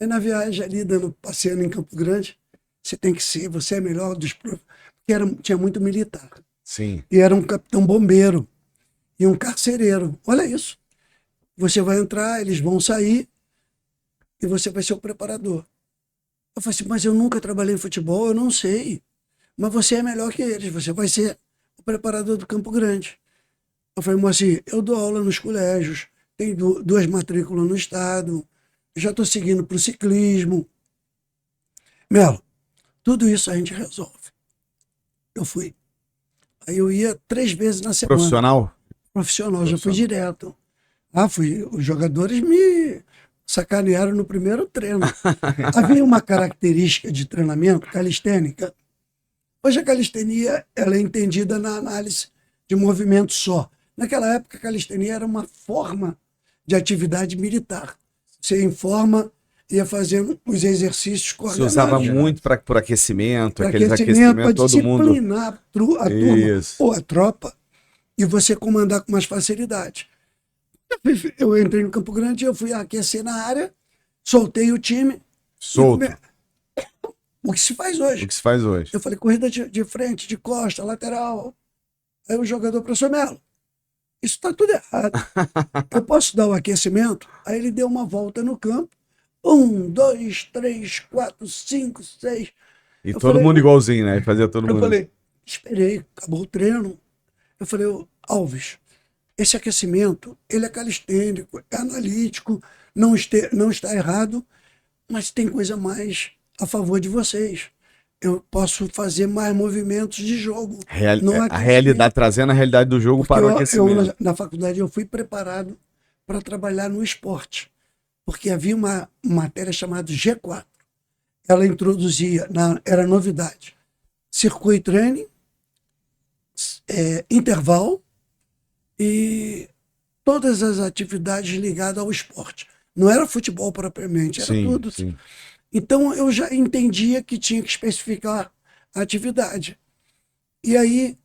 Aí na viagem ali, passeando em Campo Grande, você é melhor dos profs, porque tinha muito militar. Sim. E era um capitão bombeiro e um carcereiro. Olha isso. Você vai entrar, eles vão sair e você vai ser o preparador. Eu falei assim, mas eu nunca trabalhei em futebol, eu não sei. Mas você é melhor que eles, você vai ser o preparador do Campo Grande. Eu falei, Moacir, eu dou aula nos colégios, tenho 2 matrículas no estado, já estou seguindo para o ciclismo. Melo, tudo isso a gente resolve. Eu fui. Aí eu ia 3 vezes na semana. Profissional, já fui direto. Os jogadores me sacanearam no primeiro treino. Havia uma característica de treinamento calistênica. Hoje a calistenia ela é entendida na análise de movimento só. Naquela época a calistenia era uma forma de atividade militar. Você informa, ia fazendo os exercícios coordenados. Você usava muito por aquecimento, aqueles aquecimentos, todo mundo. Para disciplinar a turma ou a tropa e você comandar com mais facilidade. Eu entrei no Campo Grande, eu fui aquecer na área, soltei o time. Solto. O que se faz hoje. O que se faz hoje. Eu falei, corrida de frente, de costa, lateral. Aí o jogador, professor Melo, isso está tudo errado. Eu posso dar o aquecimento? Aí ele deu uma volta no campo. 1, 2, 3, 4, 5, 6. E todo mundo igualzinho, né? Fazia todo mundo. Eu falei, esperei, acabou o treino. Eu falei, Alves, esse aquecimento, ele é calistênico, é analítico, não está errado, mas tem coisa mais a favor de vocês. eu posso fazer mais movimentos de jogo. A realidade, trazendo a realidade do jogo para o aquecimento. Na faculdade eu fui preparado para trabalhar no esporte, porque havia uma matéria chamada G4. Ela introduzia, era novidade, circuit training, intervalo e todas as atividades ligadas ao esporte. Não era futebol propriamente, era tudo. Sim. Então eu já entendia que tinha que especificar a atividade. E aí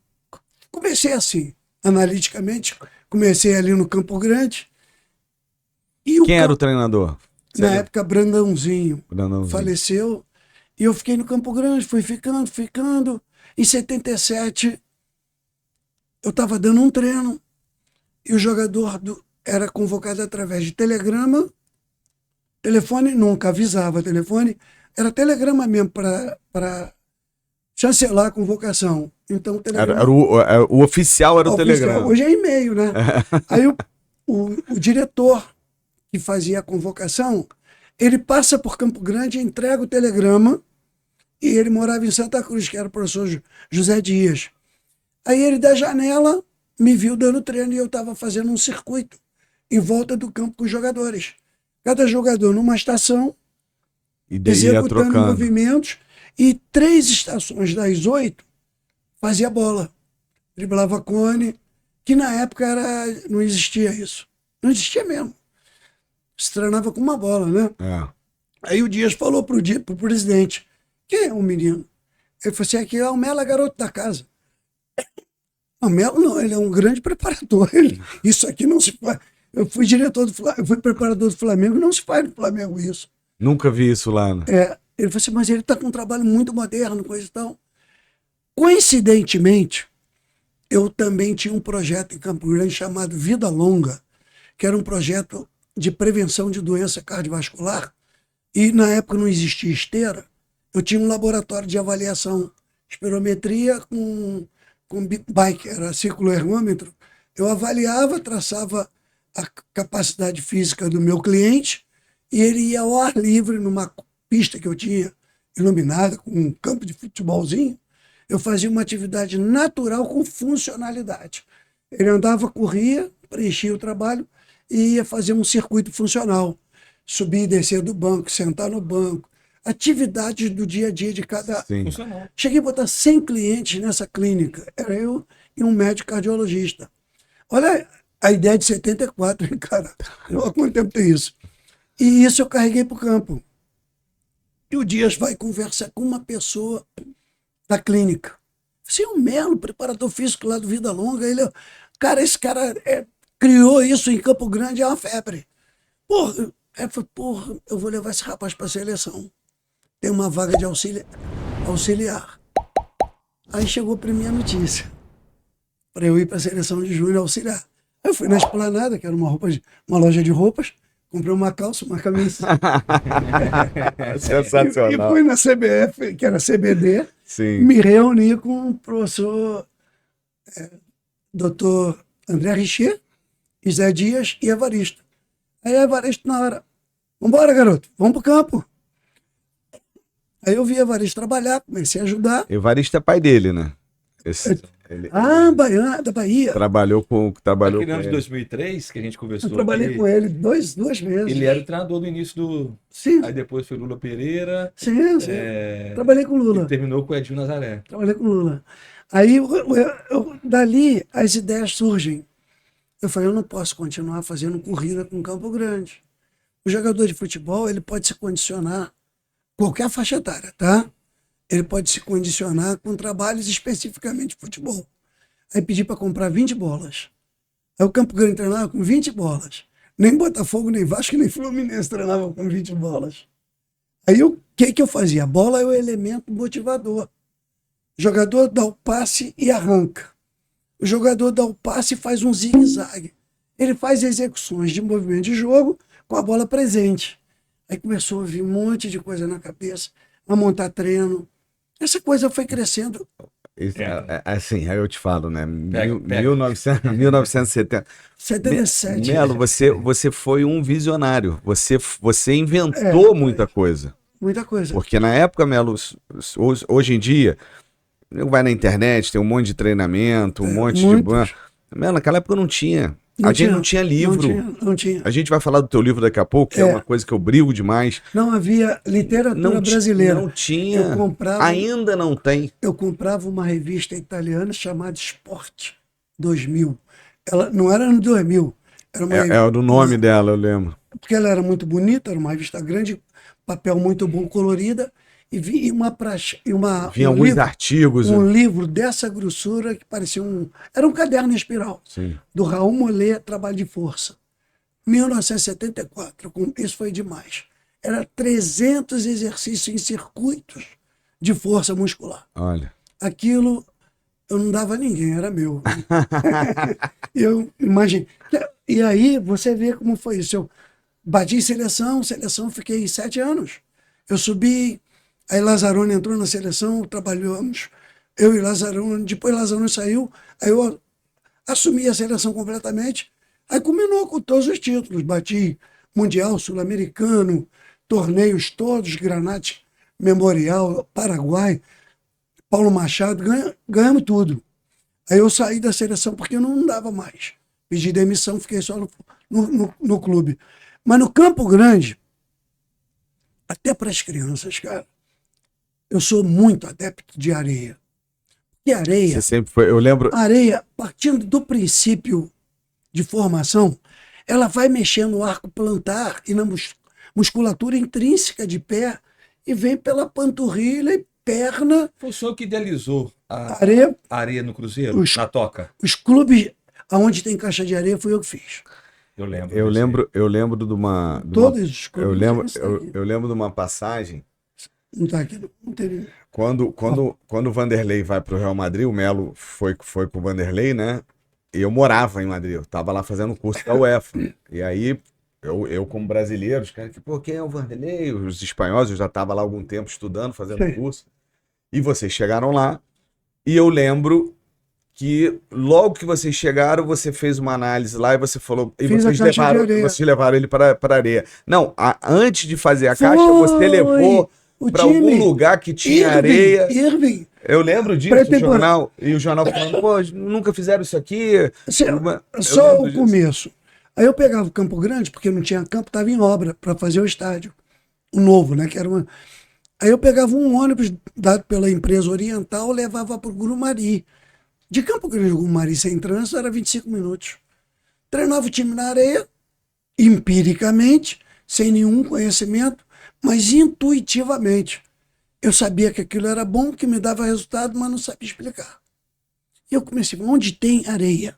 comecei assim, analiticamente, comecei ali no Campo Grande. E quem era o treinador? Na época, Brandãozinho. Faleceu. E eu fiquei no Campo Grande, fui ficando. Em 77, eu estava dando um treino e o jogador era convocado através de telegrama. Telefone nunca avisava, telefone era telegrama mesmo para chancelar a convocação. Então, telegrama, o oficial era o telegrama. Hoje é e-mail, né? Aí o diretor que fazia a convocação, ele passa por Campo Grande, entrega o telegrama, e ele morava em Santa Cruz, que era o professor José Dias. Aí ele, da janela, me viu dando treino e eu estava fazendo um circuito em volta do campo com os jogadores. Cada jogador numa estação, executando movimentos, e 3 estações das 8 fazia bola. Driblava cone, que na época não existia isso. Não existia mesmo. Se treinava com uma bola, né? Aí o Dias falou pro presidente: quem é o menino? Ele falou assim: aqui é o Melo, é garoto da casa. O Melo não, ele é um grande preparador. Isso aqui não se faz. Eu fui preparador do Flamengo, não se faz no Flamengo isso. Nunca vi isso lá, né? Ele falou assim: mas ele está com um trabalho muito moderno, coisa e tal. Coincidentemente, eu também tinha um projeto em Campo Grande chamado Vida Longa, que era um projeto de prevenção de doença cardiovascular, e na época não existia esteira. Eu tinha um laboratório de avaliação, espirometria com bike, era círculo ergômetro. Eu avaliava, traçava a capacidade física do meu cliente e ele ia ao ar livre numa pista que eu tinha iluminada, com um campo de futebolzinho. Eu fazia uma atividade natural com funcionalidade. Ele andava, corria, preenchia o trabalho e ia fazer um circuito funcional. Subir e descer do banco, sentar no banco. Atividades do dia a dia de cada... Funcional. Cheguei a botar 100 clientes nessa clínica. Era eu e um médico cardiologista. Olha a ideia de 74, hein, cara? Olha quanto tempo tem isso. E isso eu carreguei para o campo. E o Dias vai conversar com uma pessoa da clínica. Você é o Melo, preparador físico lá do Vida Longa. Esse cara criou isso em Campo Grande, é uma febre. Porra, eu vou levar esse rapaz para a seleção. Tem uma vaga de auxiliar. Aí chegou para mim a notícia, para eu ir para a seleção de júnior auxiliar. Aí eu fui na Esplanada, que era uma loja de roupas, comprei uma calça, uma camisa. Sensacional. E fui na CBF, que era CBD, Sim. Me reuni com o professor Dr. André Richer, Zé Dias e Evaristo. Aí Evaristo na hora: vambora, garoto, vamos pro campo. Aí eu vi Evaristo trabalhar, comecei a ajudar. Evaristo é pai dele, né? Baiano, da Bahia. Trabalhou com Naquele ano de ele. 2003, que a gente conversou. Eu trabalhei com ele duas vezes. Ele era o treinador do início do... Sim. Aí depois foi Lula Pereira. Sim. Trabalhei com Lula. E terminou com o Edinho Nazaré. Trabalhei com Lula. Aí, dali, as ideias surgem. Eu falei: eu não posso continuar fazendo corrida com Campo Grande. O jogador de futebol, ele pode se condicionar, qualquer faixa etária, tá? Ele pode se condicionar com trabalhos especificamente de futebol. Aí pedi para comprar 20 bolas. Aí o Campo Grande treinava com 20 bolas. Nem Botafogo, nem Vasco, nem Fluminense treinavam com 20 bolas. Aí o que eu fazia? A bola é o elemento motivador. O jogador dá o passe e arranca. O jogador dá o passe e faz um zigue-zague. Ele faz execuções de movimento de jogo com a bola presente. Aí começou a vir um monte de coisa na cabeça, a montar treino. Essa coisa foi crescendo. Assim, aí eu te falo, né? 1970. 77. Melo, você foi um visionário. Você inventou muita coisa. Muita coisa. Porque na época, Melo, hoje em dia, vai na internet, tem um monte de treinamento, um monte de... Melo, naquela época não tinha. A gente não tinha livro. Não tinha. A gente vai falar do teu livro daqui a pouco, que é uma coisa que eu brigo demais. Não havia literatura brasileira. Não tinha. Eu comprava, ainda não tem. Eu comprava uma revista italiana chamada Sport 2000. Ela não era ano 2000. Era uma É do nome dela, eu lembro. Porque ela era muito bonita, era uma revista grande, papel muito bom, colorida, e vinha vinha alguns livro, artigos. Um livro dessa grossura que parecia era um caderno em espiral. Sim. Do Raul Mollet, Trabalho de Força. 1974, isso foi demais. Era 300 exercícios em circuitos de força muscular. Olha. Aquilo eu não dava a ninguém, era meu. Eu imagino. E aí você vê como foi isso. Eu bati em seleção, fiquei 7 anos. Eu subi, aí Lazzaroni entrou na seleção, trabalhamos, eu e Lazzaroni, depois Lazzaroni saiu, aí eu assumi a seleção completamente, aí culminou com todos os títulos, bati Mundial, Sul-Americano, torneios todos, Granate Memorial, Paraguai, Paulo Machado, ganhamos tudo. Aí eu saí da seleção porque eu não dava mais. Pedi demissão, fiquei só no clube. Mas no Campo Grande, até para as crianças, cara, eu sou muito adepto de areia. E areia... Você sempre foi, eu lembro... Areia, partindo do princípio de formação, ela vai mexer no arco plantar e na musculatura intrínseca de pé e vem pela panturrilha e perna. Foi o senhor que idealizou a areia no Cruzeiro, na Toca? Os clubes onde tem caixa de areia fui eu que fiz. Eu lembro. Eu lembro de uma... Todos os clubes. Eu lembro de uma passagem... Não tá aqui, não teve... Quando o Vanderlei vai pro Real Madrid, o Melo foi com o Vanderlei, né? E eu morava em Madrid, eu tava lá fazendo curso da UEFA. E aí, eu como brasileiro, os caras, pô, quem é o Vanderlei? Os espanhóis, eu já tava lá há algum tempo estudando, fazendo curso. E vocês chegaram lá, e eu lembro que logo que vocês chegaram, você fez uma análise lá e você falou... E vocês levaram ele para areia. Não, antes de fazer a caixa, você levou para algum lugar que tinha areia. Eu lembro disso, o jornal. E o jornal falando, pô, nunca fizeram isso aqui. Só o começo. Aí eu pegava o Campo Grande, porque não tinha campo, estava em obra para fazer o estádio. O novo, né? Que era uma... Aí eu pegava um ônibus dado pela empresa Oriental, levava para o Grumari. De Campo Grande, Grumari, sem trânsito, era 25 minutos. Treinava o time na areia, empiricamente, sem nenhum conhecimento, mas intuitivamente. Eu sabia que aquilo era bom, que me dava resultado, mas não sabia explicar. E eu comecei, onde tem areia?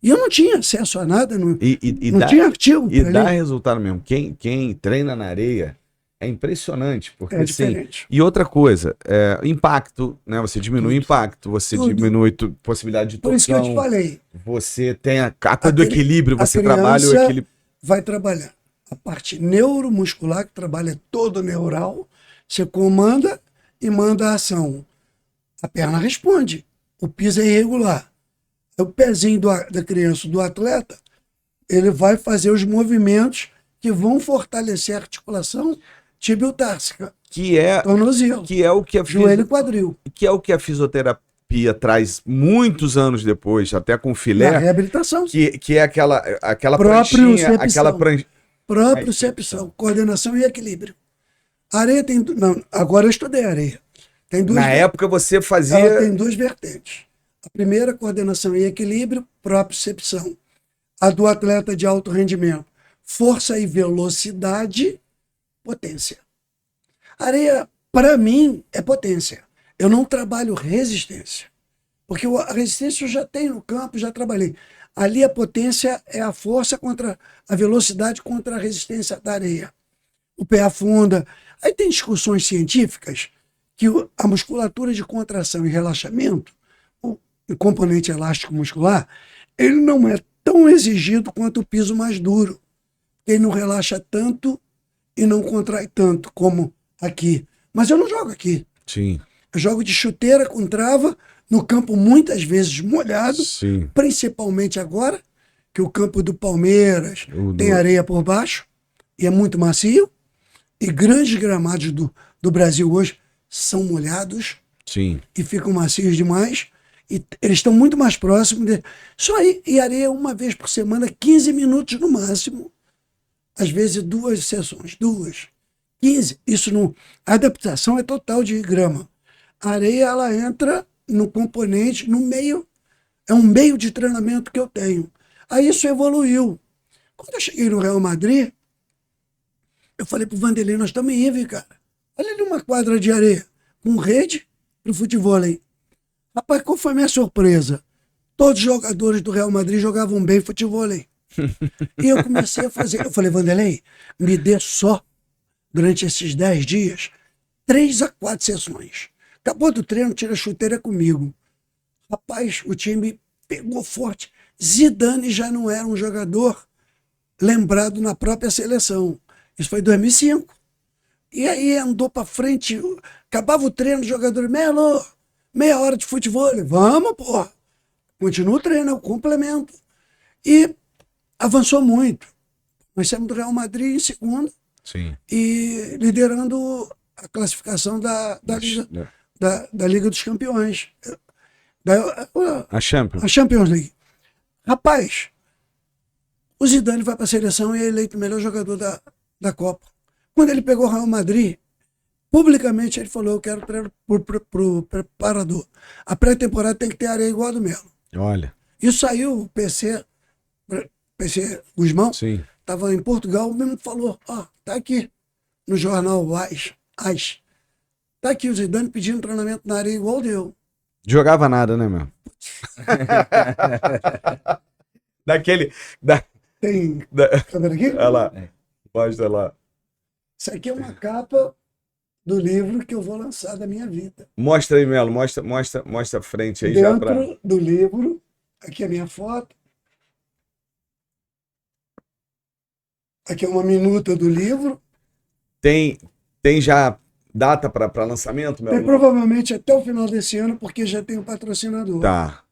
E eu não tinha acesso a nada, não tinha artigo. E dá resultado mesmo. Quem treina na areia é impressionante. Porque, é diferente. E outra coisa, impacto, né? Você diminui o impacto, você diminui possibilidade de torção. Por isso que eu te falei. Você tem a coisa do equilíbrio, você trabalha o equilíbrio. Vai trabalhar a parte neuromuscular, que trabalha todo neural, você comanda e manda a ação. A perna responde, o piso é irregular. O pezinho da criança, do atleta, ele vai fazer os movimentos que vão fortalecer a articulação tibiotársica, tornozelo, que é o que joelho e quadril. Que é o que a fisioterapia traz muitos anos depois, até com filé. Na reabilitação. Que é aquela pranchinha, aquela propriocepção, coordenação e equilíbrio. A areia tem... Não, agora eu estudei areia. Tem duas época você fazia... Ela tem duas vertentes. A primeira, coordenação e equilíbrio, propriocepção. A do atleta de alto rendimento, força e velocidade, potência. Areia, para mim, é potência. Eu não trabalho resistência. Porque a resistência eu já tenho no campo, já trabalhei. Ali a potência é a força contra a velocidade contra a resistência da areia. O pé afunda. Aí tem discussões científicas que a musculatura de contração e relaxamento, o componente elástico muscular, ele não é tão exigido quanto o piso mais duro. Ele não relaxa tanto e não contrai tanto como aqui. Mas eu não jogo aqui. Sim. Eu jogo de chuteira com trava, no campo muitas vezes molhado, sim, principalmente agora, que o campo do Palmeiras tem areia por baixo e é muito macio. E grandes gramados do Brasil hoje são molhados Sim. e ficam macios demais. E eles estão muito mais próximos. Só aí, e areia uma vez por semana, 15 minutos no máximo. Às vezes 2 sessões, 2. 15. Isso não. A adaptação é total de grama. A areia, ela entra no componente, no meio. É um meio de treinamento que eu tenho. Aí isso evoluiu. Quando eu cheguei no Real Madrid, eu falei pro Vanderlei, nós estamos em cara. Olha ali uma quadra de areia, com rede pro futevôlei. Rapaz, qual foi a minha surpresa? Todos os jogadores do Real Madrid jogavam bem futevôlei. E eu comecei a fazer. Eu falei, Vanderlei, me dê só, durante esses 10 dias, 3 a 4 sessões. Acabou do treino, tira a chuteira comigo. Rapaz, o time pegou forte. Zidane já não era um jogador lembrado na própria seleção. Isso foi em 2005. E aí andou para frente, acabava o treino, o jogador, Melo, meia hora de futebol. Vamos, porra. Continua o treino, eu complemento. E avançou muito. Nós saímos do Real Madrid em segundo. Sim. E liderando a classificação da Liga dos Campeões. A Champions. A Champions League. Rapaz, o Zidane vai para a seleção e é eleito o melhor jogador da Copa. Quando ele pegou o Real Madrid, publicamente ele falou, eu quero treinar pro preparador. A pré-temporada tem que ter areia igual a do Melo. Olha. Isso saiu, o PC Guzmão, Sim. estava em Portugal, mesmo falou, tá aqui no jornal AS. Tá aqui o Zidane pedindo treinamento na areia igual deu. Jogava nada, né, meu? Daquele. Tem. Tá vendo aqui? Olha lá. Mostra lá. Isso aqui é uma capa do livro que eu vou lançar da minha vida. Mostra aí, Melo. Mostra a frente aí já pra. Dentro do livro, aqui é a minha foto. Aqui é uma minuta do livro. Tem já data para lançamento, Melo? Tem provavelmente até o final desse ano, porque já tem um patrocinador. Tá.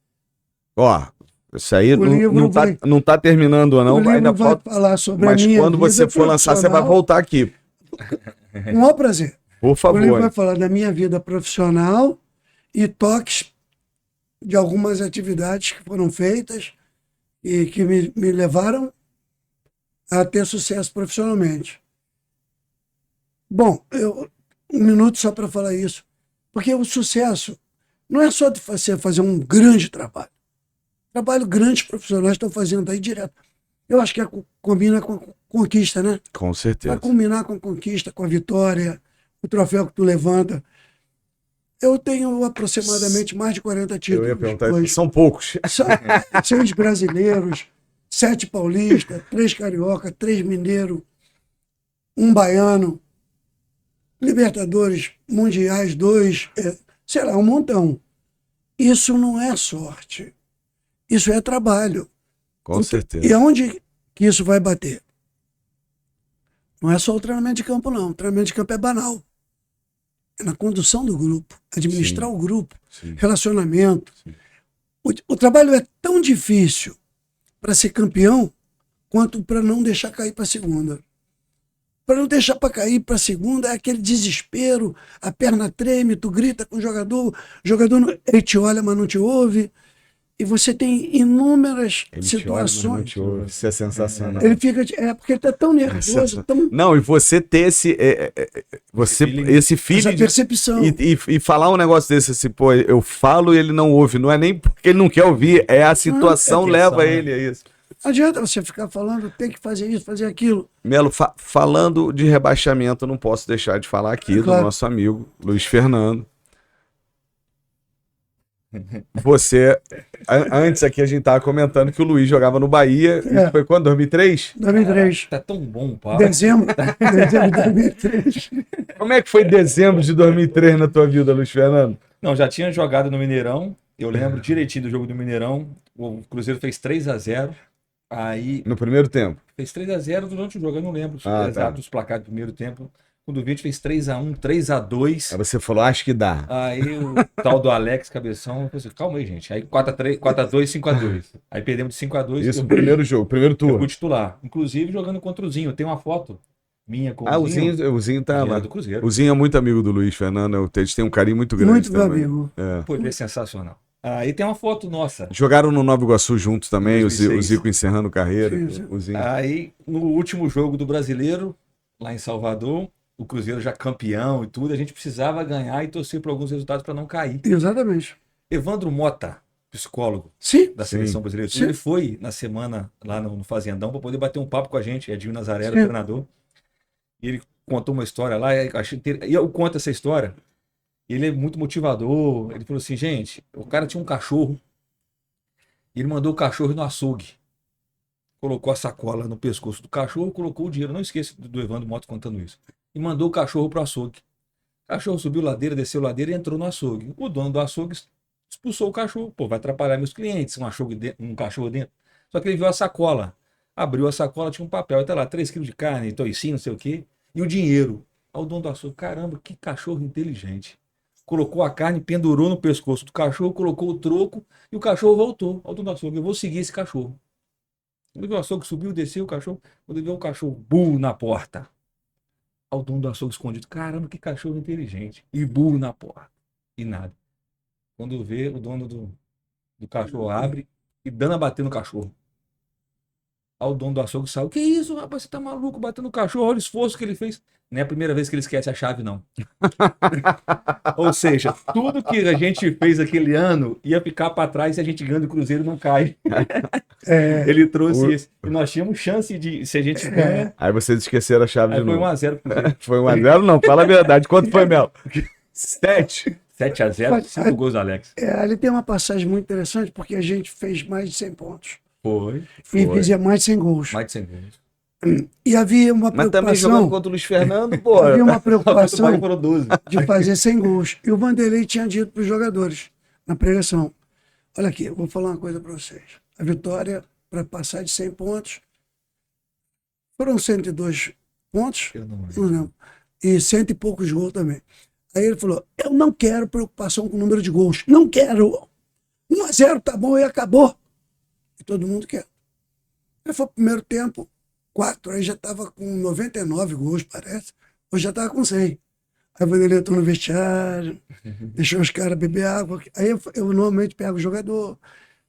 Ó, isso aí O livro não tá terminando, não. O livro Ainda vai falta. falar sobre Mas a minha quando vida você for lançar, você vai profissional. voltar aqui. Com o maior prazer. Por O livro favor. vai falar da minha vida profissional e toques de algumas atividades que foram feitas e que me levaram a ter sucesso profissionalmente. Bom, um minuto só para falar isso. Porque o sucesso não é só de você fazer um grande trabalho. Trabalho grandes profissionais estão fazendo aí direto. Eu acho que combina com a conquista, né? Com certeza. Vai combinar com a conquista, com a vitória, o troféu que tu levanta. Eu tenho aproximadamente mais de 40 títulos. Eu ia perguntar hoje. isso. São poucos. 6 brasileiros, 7 paulistas, 3 carioca, 3 mineiro, 1 baiano, Libertadores, Mundiais, 2, sei lá, um montão. Isso não é sorte. Isso é trabalho. Com certeza. E aonde que isso vai bater? Não é só o treinamento de campo, não. O treinamento de campo é banal. É na condução do grupo, administrar o grupo, relacionamento. O trabalho é tão difícil para ser campeão quanto para não deixar cair para a segunda. Para não deixar para cair para a segunda é aquele desespero, a perna treme, tu grita com o jogador ele te olha, mas não te ouve. E você tem inúmeras situações. Isso é sensacional. Ele fica. Porque ele está tão nervoso, tão. Não, e você ter esse feeling Essa percepção. e falar um negócio desse assim, pô, eu falo e ele não ouve. Não é nem porque ele não quer ouvir, é a situação leva ele a isso. Não adianta você ficar falando, tem que fazer isso, fazer aquilo. Melo, falando de rebaixamento, não posso deixar de falar aqui do nosso amigo Luiz Fernando. Você, antes aqui a gente tava comentando que o Luiz jogava no Bahia, isso foi quando? 2003? 2003. Tá tão bom, pá. Dezembro de 2003. Como é que foi dezembro de 2003 na tua vida, Luiz Fernando? Não, já tinha jogado no Mineirão, eu lembro direitinho do jogo do Mineirão, o Cruzeiro fez 3-0, aí No primeiro tempo? fez 3-0 durante o jogo, eu não lembro tá. os placares do primeiro tempo. Quando o Vídeo fez 3-1, 3-2. Aí você falou, acho que dá. Aí o tal do Alex Cabeção, eu falei assim, calma aí, gente. Aí 4-3, 4-2, 5-2. Aí perdemos de 5-2. Isso no primeiro jogo, primeiro Eu turno. fui titular. Inclusive jogando contra o Zinho. Tem uma foto minha com Ah, o Zinho tá Zinho lá. era do Cruzeiro. O Zinho é muito amigo do Luiz Fernando, eles têm um carinho muito grande Muito meu também. amigo. É. Pô, ele é sensacional. Aí tem uma foto nossa. Jogaram no Nova Iguaçu juntos também, o 2006. Zico encerrando carreira. Sim, sim. O Zinho. Aí, no último jogo do Brasileiro, lá em Salvador, o Cruzeiro já campeão e tudo, a gente precisava ganhar e torcer por alguns resultados para não cair. Exatamente. Evandro Mota, psicólogo Sim. da Sim. seleção brasileira, Sim. ele foi na semana lá no Fazendão para poder bater um papo com a gente. Edinho Nazaré era o Sim. treinador. E ele contou uma história lá, e eu conto essa história. Ele é muito motivador. Ele falou assim, gente, o cara tinha um cachorro. E ele mandou o cachorro no açougue. Colocou a sacola no pescoço do cachorro, colocou o dinheiro. Não esqueça do Evandro Mota contando isso. E mandou o cachorro pro açougue. O cachorro subiu ladeira, desceu ladeira e entrou no açougue. O dono do açougue expulsou o cachorro. Pô, vai atrapalhar meus clientes, um cachorro dentro. Só que ele viu a sacola. Abriu a sacola, tinha um papel. Até lá, 3 quilos de carne, toicinho, não sei o quê. E o dinheiro. Aí o dono do açougue, caramba, que cachorro inteligente. Colocou a carne, pendurou no pescoço do cachorro, colocou o troco e o cachorro voltou. Ao dono do açougue, eu vou seguir esse cachorro. Quando viu o açougue, subiu, desceu o cachorro. Quando viu o cachorro, burro na porta. Ao dono do açougue escondido. Caramba, que cachorro inteligente. E burro na porta. E nada. Quando vê, o dono do cachorro abre e dando a bater no cachorro. Ao dono do açougue saiu. Que isso, rapaz? Você tá maluco batendo no cachorro? Olha o esforço que ele fez. Não é a primeira vez que ele esquece a chave, não. Ou seja, tudo que a gente fez aquele ano ia ficar para trás se a gente ganha do Cruzeiro não cai. É, Ele trouxe isso. E nós tínhamos chance de, se a gente ganha. Aí vocês esqueceram a chave Aí de foi novo. 1-0 pro Cruzeiro. Foi 1-0? Não, fala a verdade. Quanto foi, Mel? 7. 7-0, 5 gols do Alex. ali tem uma passagem muito interessante, porque a gente fez mais de 100 pontos. Foi. E fizia mais de 100 gols. Mais de 100 gols. E havia uma Mas também jogando preocupação, contra o Luiz Fernando, pô. havia uma Só que o preocupação Bahia foram 12. de fazer 100 gols. E o Vanderlei tinha dito para os jogadores, na preleção, olha aqui, eu vou falar uma coisa para vocês. A vitória, para passar de 100 pontos, foram 102 pontos, Eu não não lembro, e 100 e poucos gols também. Aí ele falou, eu não quero preocupação com o número de gols, não quero. 1-0 tá bom e acabou. E todo mundo quer. Aí foi o primeiro tempo, 4, aí já estava com 99 gols, parece. Hoje já estava com 100. Aí o Vanderlei entrou no vestiário, deixou os caras beber água. Aí eu normalmente pego o jogador,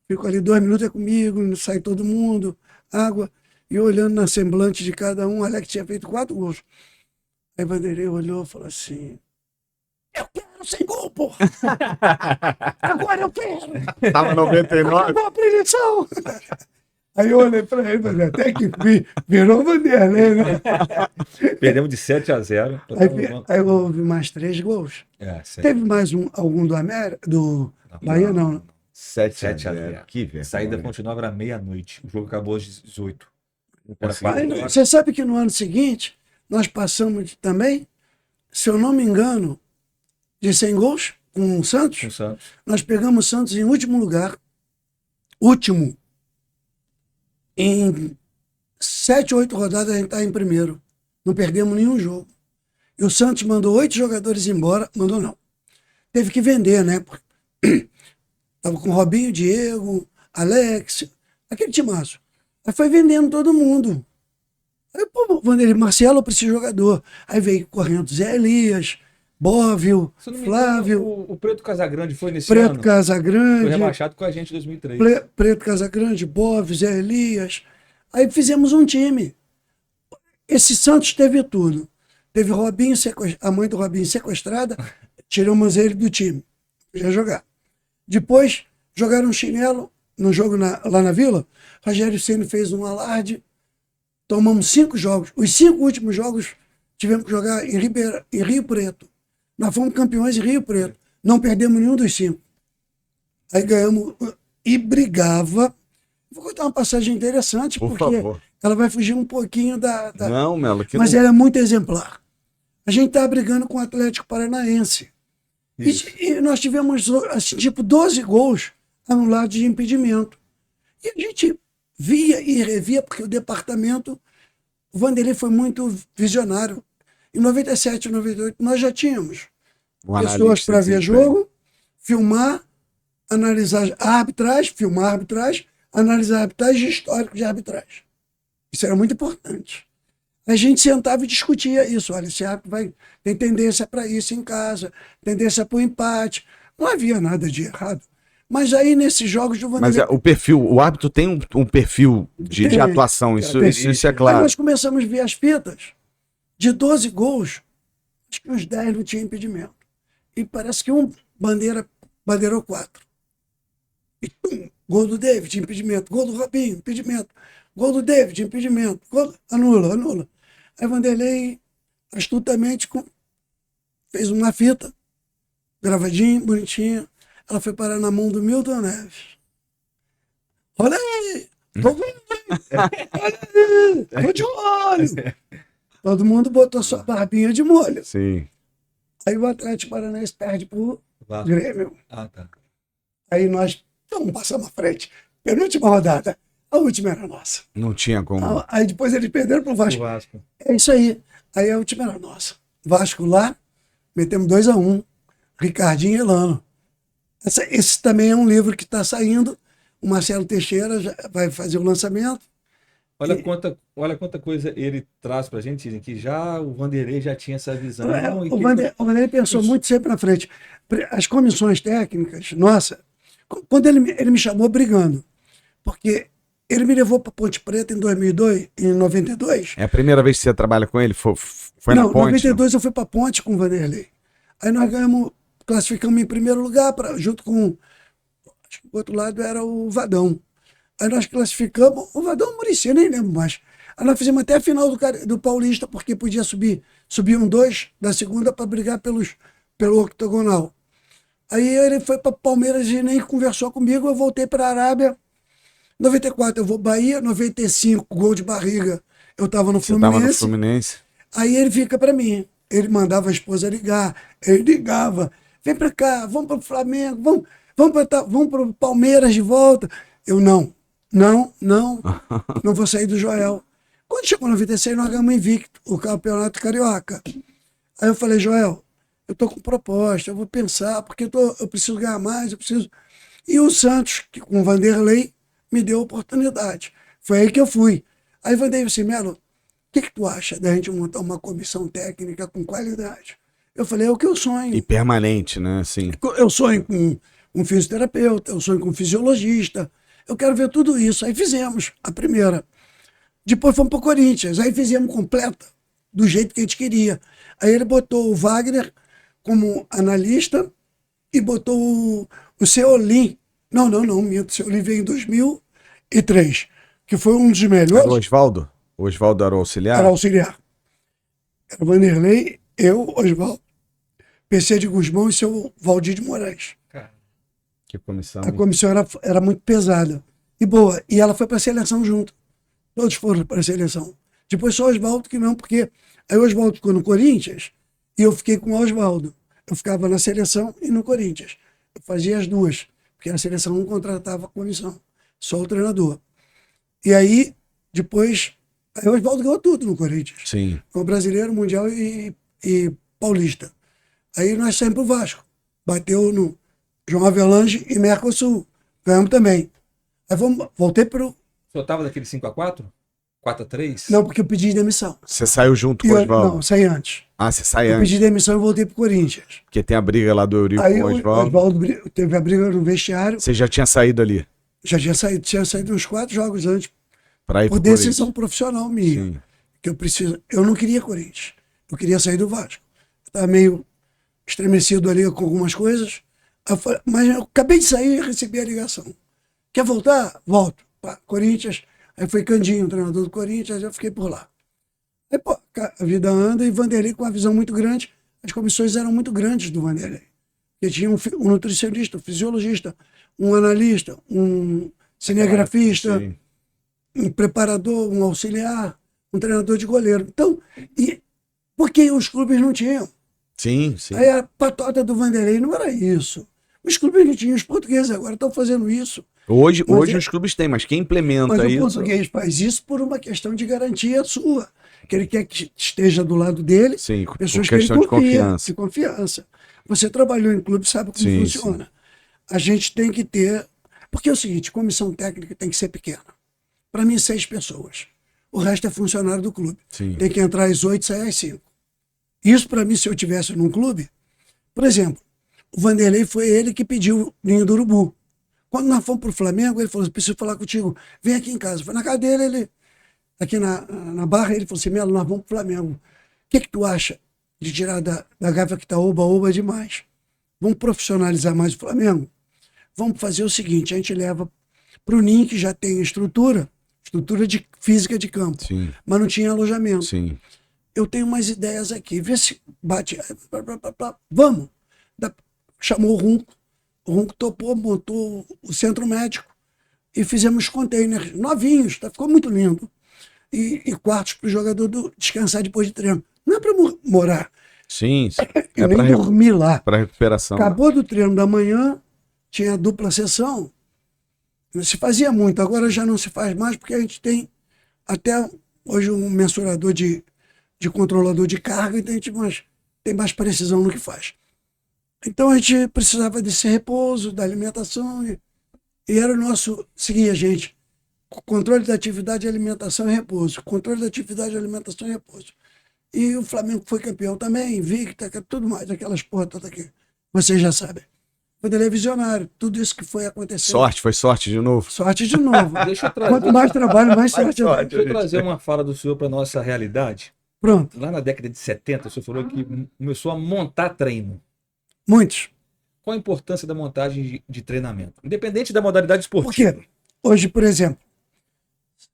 fico ali 2 minutos comigo, sai todo mundo, água. E eu olhando na semblante de cada um, o Alex tinha feito 4 gols. Aí o Vanderlei olhou e falou assim, eu quero 100 gols, porra! Agora eu quero! Tava 99. Acabou a preleção! Aí eu olhei pra ele e falei, até que virou Vanderlei, né? Perdemos de 7-0. Aí houve mais 3 gols. Teve mais algum do América, do Bahia, não. 7-0. Que vergonha. A saída continuava à meia-noite. O jogo acabou às 18. Aí, você sabe que no ano seguinte, nós passamos também, se eu não me engano, de 100 gols com o Santos. Com o Santos. Nós pegamos o Santos em último lugar. Último. Em 7 ou 8 rodadas a gente está em primeiro. Não perdemos nenhum jogo. E o Santos mandou 8 jogadores embora. Mandou não. Teve que vender, né? Estava com Robinho, Diego, Alex, aquele timaço. Aí foi vendendo todo mundo. Aí, pô, Vanderlei, Marcelo, eu preciso de jogador. Aí veio correndo Zé Elias, Bóvio, Se eu não me Flávio, engano, o Preto Casagrande foi nesse Preto ano. Foi Casagrande, rebaixado com a gente em 2003. Preto Casagrande, Bóvio, Zé Elias. Aí fizemos um time. Esse Santos teve tudo. Teve Robinho, a mãe do Robinho sequestrada, tiramos ele do time. Podia jogar. Depois, jogaram um chinelo no jogo lá na Vila. Rogério Ceni fez um alarde. Tomamos 5 jogos. Os 5 últimos jogos tivemos que jogar em Rio Preto. Nós fomos campeões em Rio Preto. Não perdemos nenhum dos 5. Aí ganhamos e brigava. Vou contar uma passagem interessante, Por porque favor. ela vai fugir um pouquinho da... Não, Melo, que Mas não... ela é muito exemplar. A gente estava brigando com o Atlético Paranaense. E nós tivemos, assim, tipo, 12 gols anulados de impedimento. E a gente via e revia, porque o departamento, o Vanderlei foi muito visionário. Em 97, 98, nós já tínhamos pessoas para ver jogo, filmar, analisar a arbitragem, filmar a arbitragem, analisar a arbitragem e histórico de arbitragem. Isso era muito importante. A gente sentava e discutia isso. Olha, esse árbitro tem tendência para isso em casa, tendência para o empate. Não havia nada de errado. Mas aí, nesses jogos do Mas Vanderlei... o árbitro tem um perfil de atuação, isso é Aí claro. nós começamos a ver as fitas. De 12 gols, acho que uns 10 não tinha impedimento. E parece que bandeirou 4. E gol do David, impedimento. Gol do Robinho, impedimento. Gol do David, impedimento. Anula. Aí Vanderlei, astutamente, fez uma fita, gravadinha, bonitinha. Ela foi parar na mão do Milton Neves. Olha aí! Tô vendo! Olha aí! Tô de olho! Todo mundo botou sua barbinha de molho. Sim. Aí o Atlético Paranaense perde pro Vasco. Grêmio. Ah, tá. Aí nós passamos à frente. Penúltima rodada. A última era nossa. Não tinha como. Aí depois eles perderam pro Vasco. O Vasco. É isso aí. Aí a última era nossa. Vasco lá, metemos 2-1. Ricardinho e Elano. Esse também é um livro que está saindo. O Marcelo Teixeira já vai fazer o lançamento. Olha quanta coisa ele traz pra gente, dizem que já o Vanderlei já tinha essa visão. O Vanderlei pensou muito sempre na frente. As comissões técnicas, nossa, quando ele me chamou brigando, porque ele me levou para Ponte Preta em 2002, em 92. É a primeira vez que você trabalha com ele? Foi Não, na Ponte? Em 92 eu fui para Ponte com o Vanderlei. Aí nós classificamos em primeiro lugar, junto com, acho que o outro lado era o Vadão. Aí nós classificamos, o Vadão Muricy, nem lembro mais. Aí nós fizemos até a final do Paulista, porque podia subir 2 da segunda para brigar pelo octogonal. Aí ele foi para Palmeiras e nem conversou comigo, eu voltei para a Arábia. 94 eu vou Bahia, 95 gol de barriga, eu estava no Fluminense. Você estava no Fluminense. Aí ele fica para mim, ele mandava a esposa ligar, ele ligava, vem para cá, vamos para o Flamengo, vamos para o Palmeiras de volta. Eu não vou sair do Joel. Quando chegou 96, nós ganhamos invicto, o Campeonato Carioca. Aí eu falei, Joel, eu tô com proposta, eu vou pensar, porque eu preciso ganhar mais, eu preciso... E o Santos, que com o Vanderlei, me deu a oportunidade. Foi aí que eu fui. Aí o Vanderlei disse, Melo, o que tu acha da gente montar uma comissão técnica com qualidade? Eu falei, é o que eu sonho. E permanente, né? Assim. Eu sonho com um fisioterapeuta, eu sonho com um fisiologista, eu quero ver tudo isso. Aí fizemos a primeira. Depois fomos para o Corinthians, aí fizemos completa, do jeito que a gente queria. Aí ele botou o Wagner como analista e botou o Seolim. Não, minto, o Seolim veio em 2003, que foi um dos melhores. Era o Osvaldo? O Osvaldo era o auxiliar? Era auxiliar. Era o Vanderlei, eu, Osvaldo, PC de Guzmão e seu Valdir de Moraes. Que comissão. A comissão era muito pesada e boa. E ela foi para a seleção junto. Todos foram para a seleção. Depois só o Osvaldo que não, porque aí o Osvaldo ficou no Corinthians e eu fiquei com o Osvaldo. Eu ficava na seleção e no Corinthians. Eu fazia as duas, porque a seleção não contratava a comissão, só o treinador. E aí, depois, aí o Osvaldo ganhou tudo no Corinthians. Sim. Com o Brasileiro, Mundial e Paulista. Aí nós saímos para o Vasco. Bateu no João Avelange e Mercosul. Ganhamos também. Aí voltei para o... O senhor estava daquele 5-4? 4-3? Não, porque eu pedi demissão. Você saiu junto com o Osvaldo? Não, eu saí antes. Ah, você sai Eu antes. pedi demissão e voltei para o Corinthians. Porque tem a briga lá do Eurico Aí com o o Osvaldo. Osvaldo teve a briga no vestiário. Você já tinha saído ali? Já tinha saído uns 4 jogos antes. Para ir Por pro decisão Corinthians. profissional minha. Sim. Que eu não queria Corinthians. Eu queria sair do Vasco. Eu estava meio estremecido ali com algumas coisas. Mas eu acabei de sair e recebi a ligação. Quer voltar? Volto. Pá, Corinthians. Aí foi Candinho, treinador do Corinthians, eu fiquei por lá. Aí, pô, a vida anda e Vanderlei com uma visão muito grande. As comissões eram muito grandes do Vanderlei. Porque tinha um nutricionista, um fisiologista, um analista, um cinegrafista, Sim. um preparador, um auxiliar, um treinador de goleiro. Então, porque os clubes não tinham. Sim. Aí a patota do Vanderlei não era isso. Os clubes não tinham, os portugueses agora estão fazendo isso. Hoje os clubes têm, mas quem implementa Mas isso... o português faz isso por uma questão de garantia sua. Que ele quer que esteja do lado dele, Sim, por pessoas que ele questão de confia, confiança. de confiança. Você trabalhou em clube, sabe como Sim, funciona. A gente tem que ter... Porque é o seguinte, comissão técnica tem que ser pequena. Para mim, 6 pessoas. o resto é funcionário do clube. Sim. Tem que entrar às 8 e sair às 5. Isso, para mim, se eu tivesse num clube, por exemplo, o Vanderlei foi ele que pediu Ninho do Urubu. Quando nós fomos para o Flamengo, ele falou assim, preciso falar contigo, vem aqui em casa. Foi na casa dele, ele, aqui na Barra, ele falou assim, Melo, nós vamos para o Flamengo. O que tu acha de tirar da Gávea que tá oba demais? Vamos profissionalizar mais o Flamengo? Vamos fazer o seguinte, a gente leva para o Ninho, que já tem estrutura física de campo, Sim. mas não tinha alojamento. Sim. Eu tenho umas ideias aqui, vê se bate. Vamos. Chamou o Runco topou, montou o centro médico e fizemos containers novinhos, tá? Ficou muito lindo. E quartos para o jogador descansar depois de treino. Não é para morar. Sim. Eu nem dormi lá. Para recuperação. Acabou do treino da manhã, tinha dupla sessão. Se fazia muito, agora já não se faz mais, porque a gente tem até hoje um mensurador de controlador de carga, então a gente tem mais precisão no que faz. Então a gente precisava desse repouso, da alimentação, e era o nosso, seguia a gente, controle da atividade, alimentação e repouso, controle da atividade, alimentação e repouso. E o Flamengo foi campeão também, invicta, tudo mais, aquelas porra toda aqui, vocês já sabem. Foi televisionário, tudo isso que foi acontecendo. Foi sorte de novo. Sorte de novo. Deixa eu trazer, Quanto mais trabalho, mais sorte. deixa eu trazer uma fala do senhor para nossa realidade. Pronto, Lá na década de 70, o senhor falou que começou a montar treino. muitos. Qual a importância da montagem de treinamento? Independente da modalidade Por esportiva. quê? Hoje, por exemplo,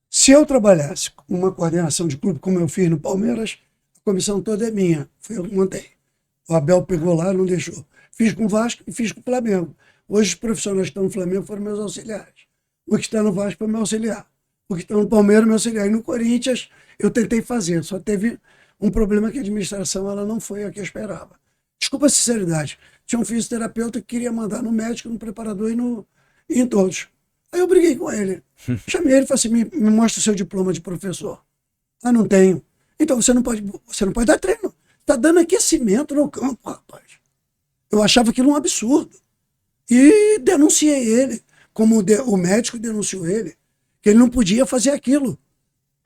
se eu trabalhasse com uma coordenação de clube, como eu fiz no Palmeiras, a comissão toda é minha. Foi eu que montei. O Abel pegou lá, não deixou. Fiz com o Vasco e fiz com o Flamengo. Hoje os profissionais que estão no Flamengo foram meus auxiliares. O que está no Vasco foi meu auxiliar. O que está no Palmeiras, meu auxiliar. E no Corinthians eu tentei fazer, só teve um problema que a administração ela não foi a que eu esperava. Desculpa a sinceridade. Tinha um fisioterapeuta que queria mandar no médico, no preparador e em todos. Aí eu briguei com ele. Chamei ele e falei assim, me mostra o seu diploma de professor. Ah, não tenho. Então você não pode dar treino. Está dando aquecimento no campo, rapaz. Eu achava aquilo um absurdo. E denunciei ele, como o médico denunciou ele, que ele não podia fazer aquilo.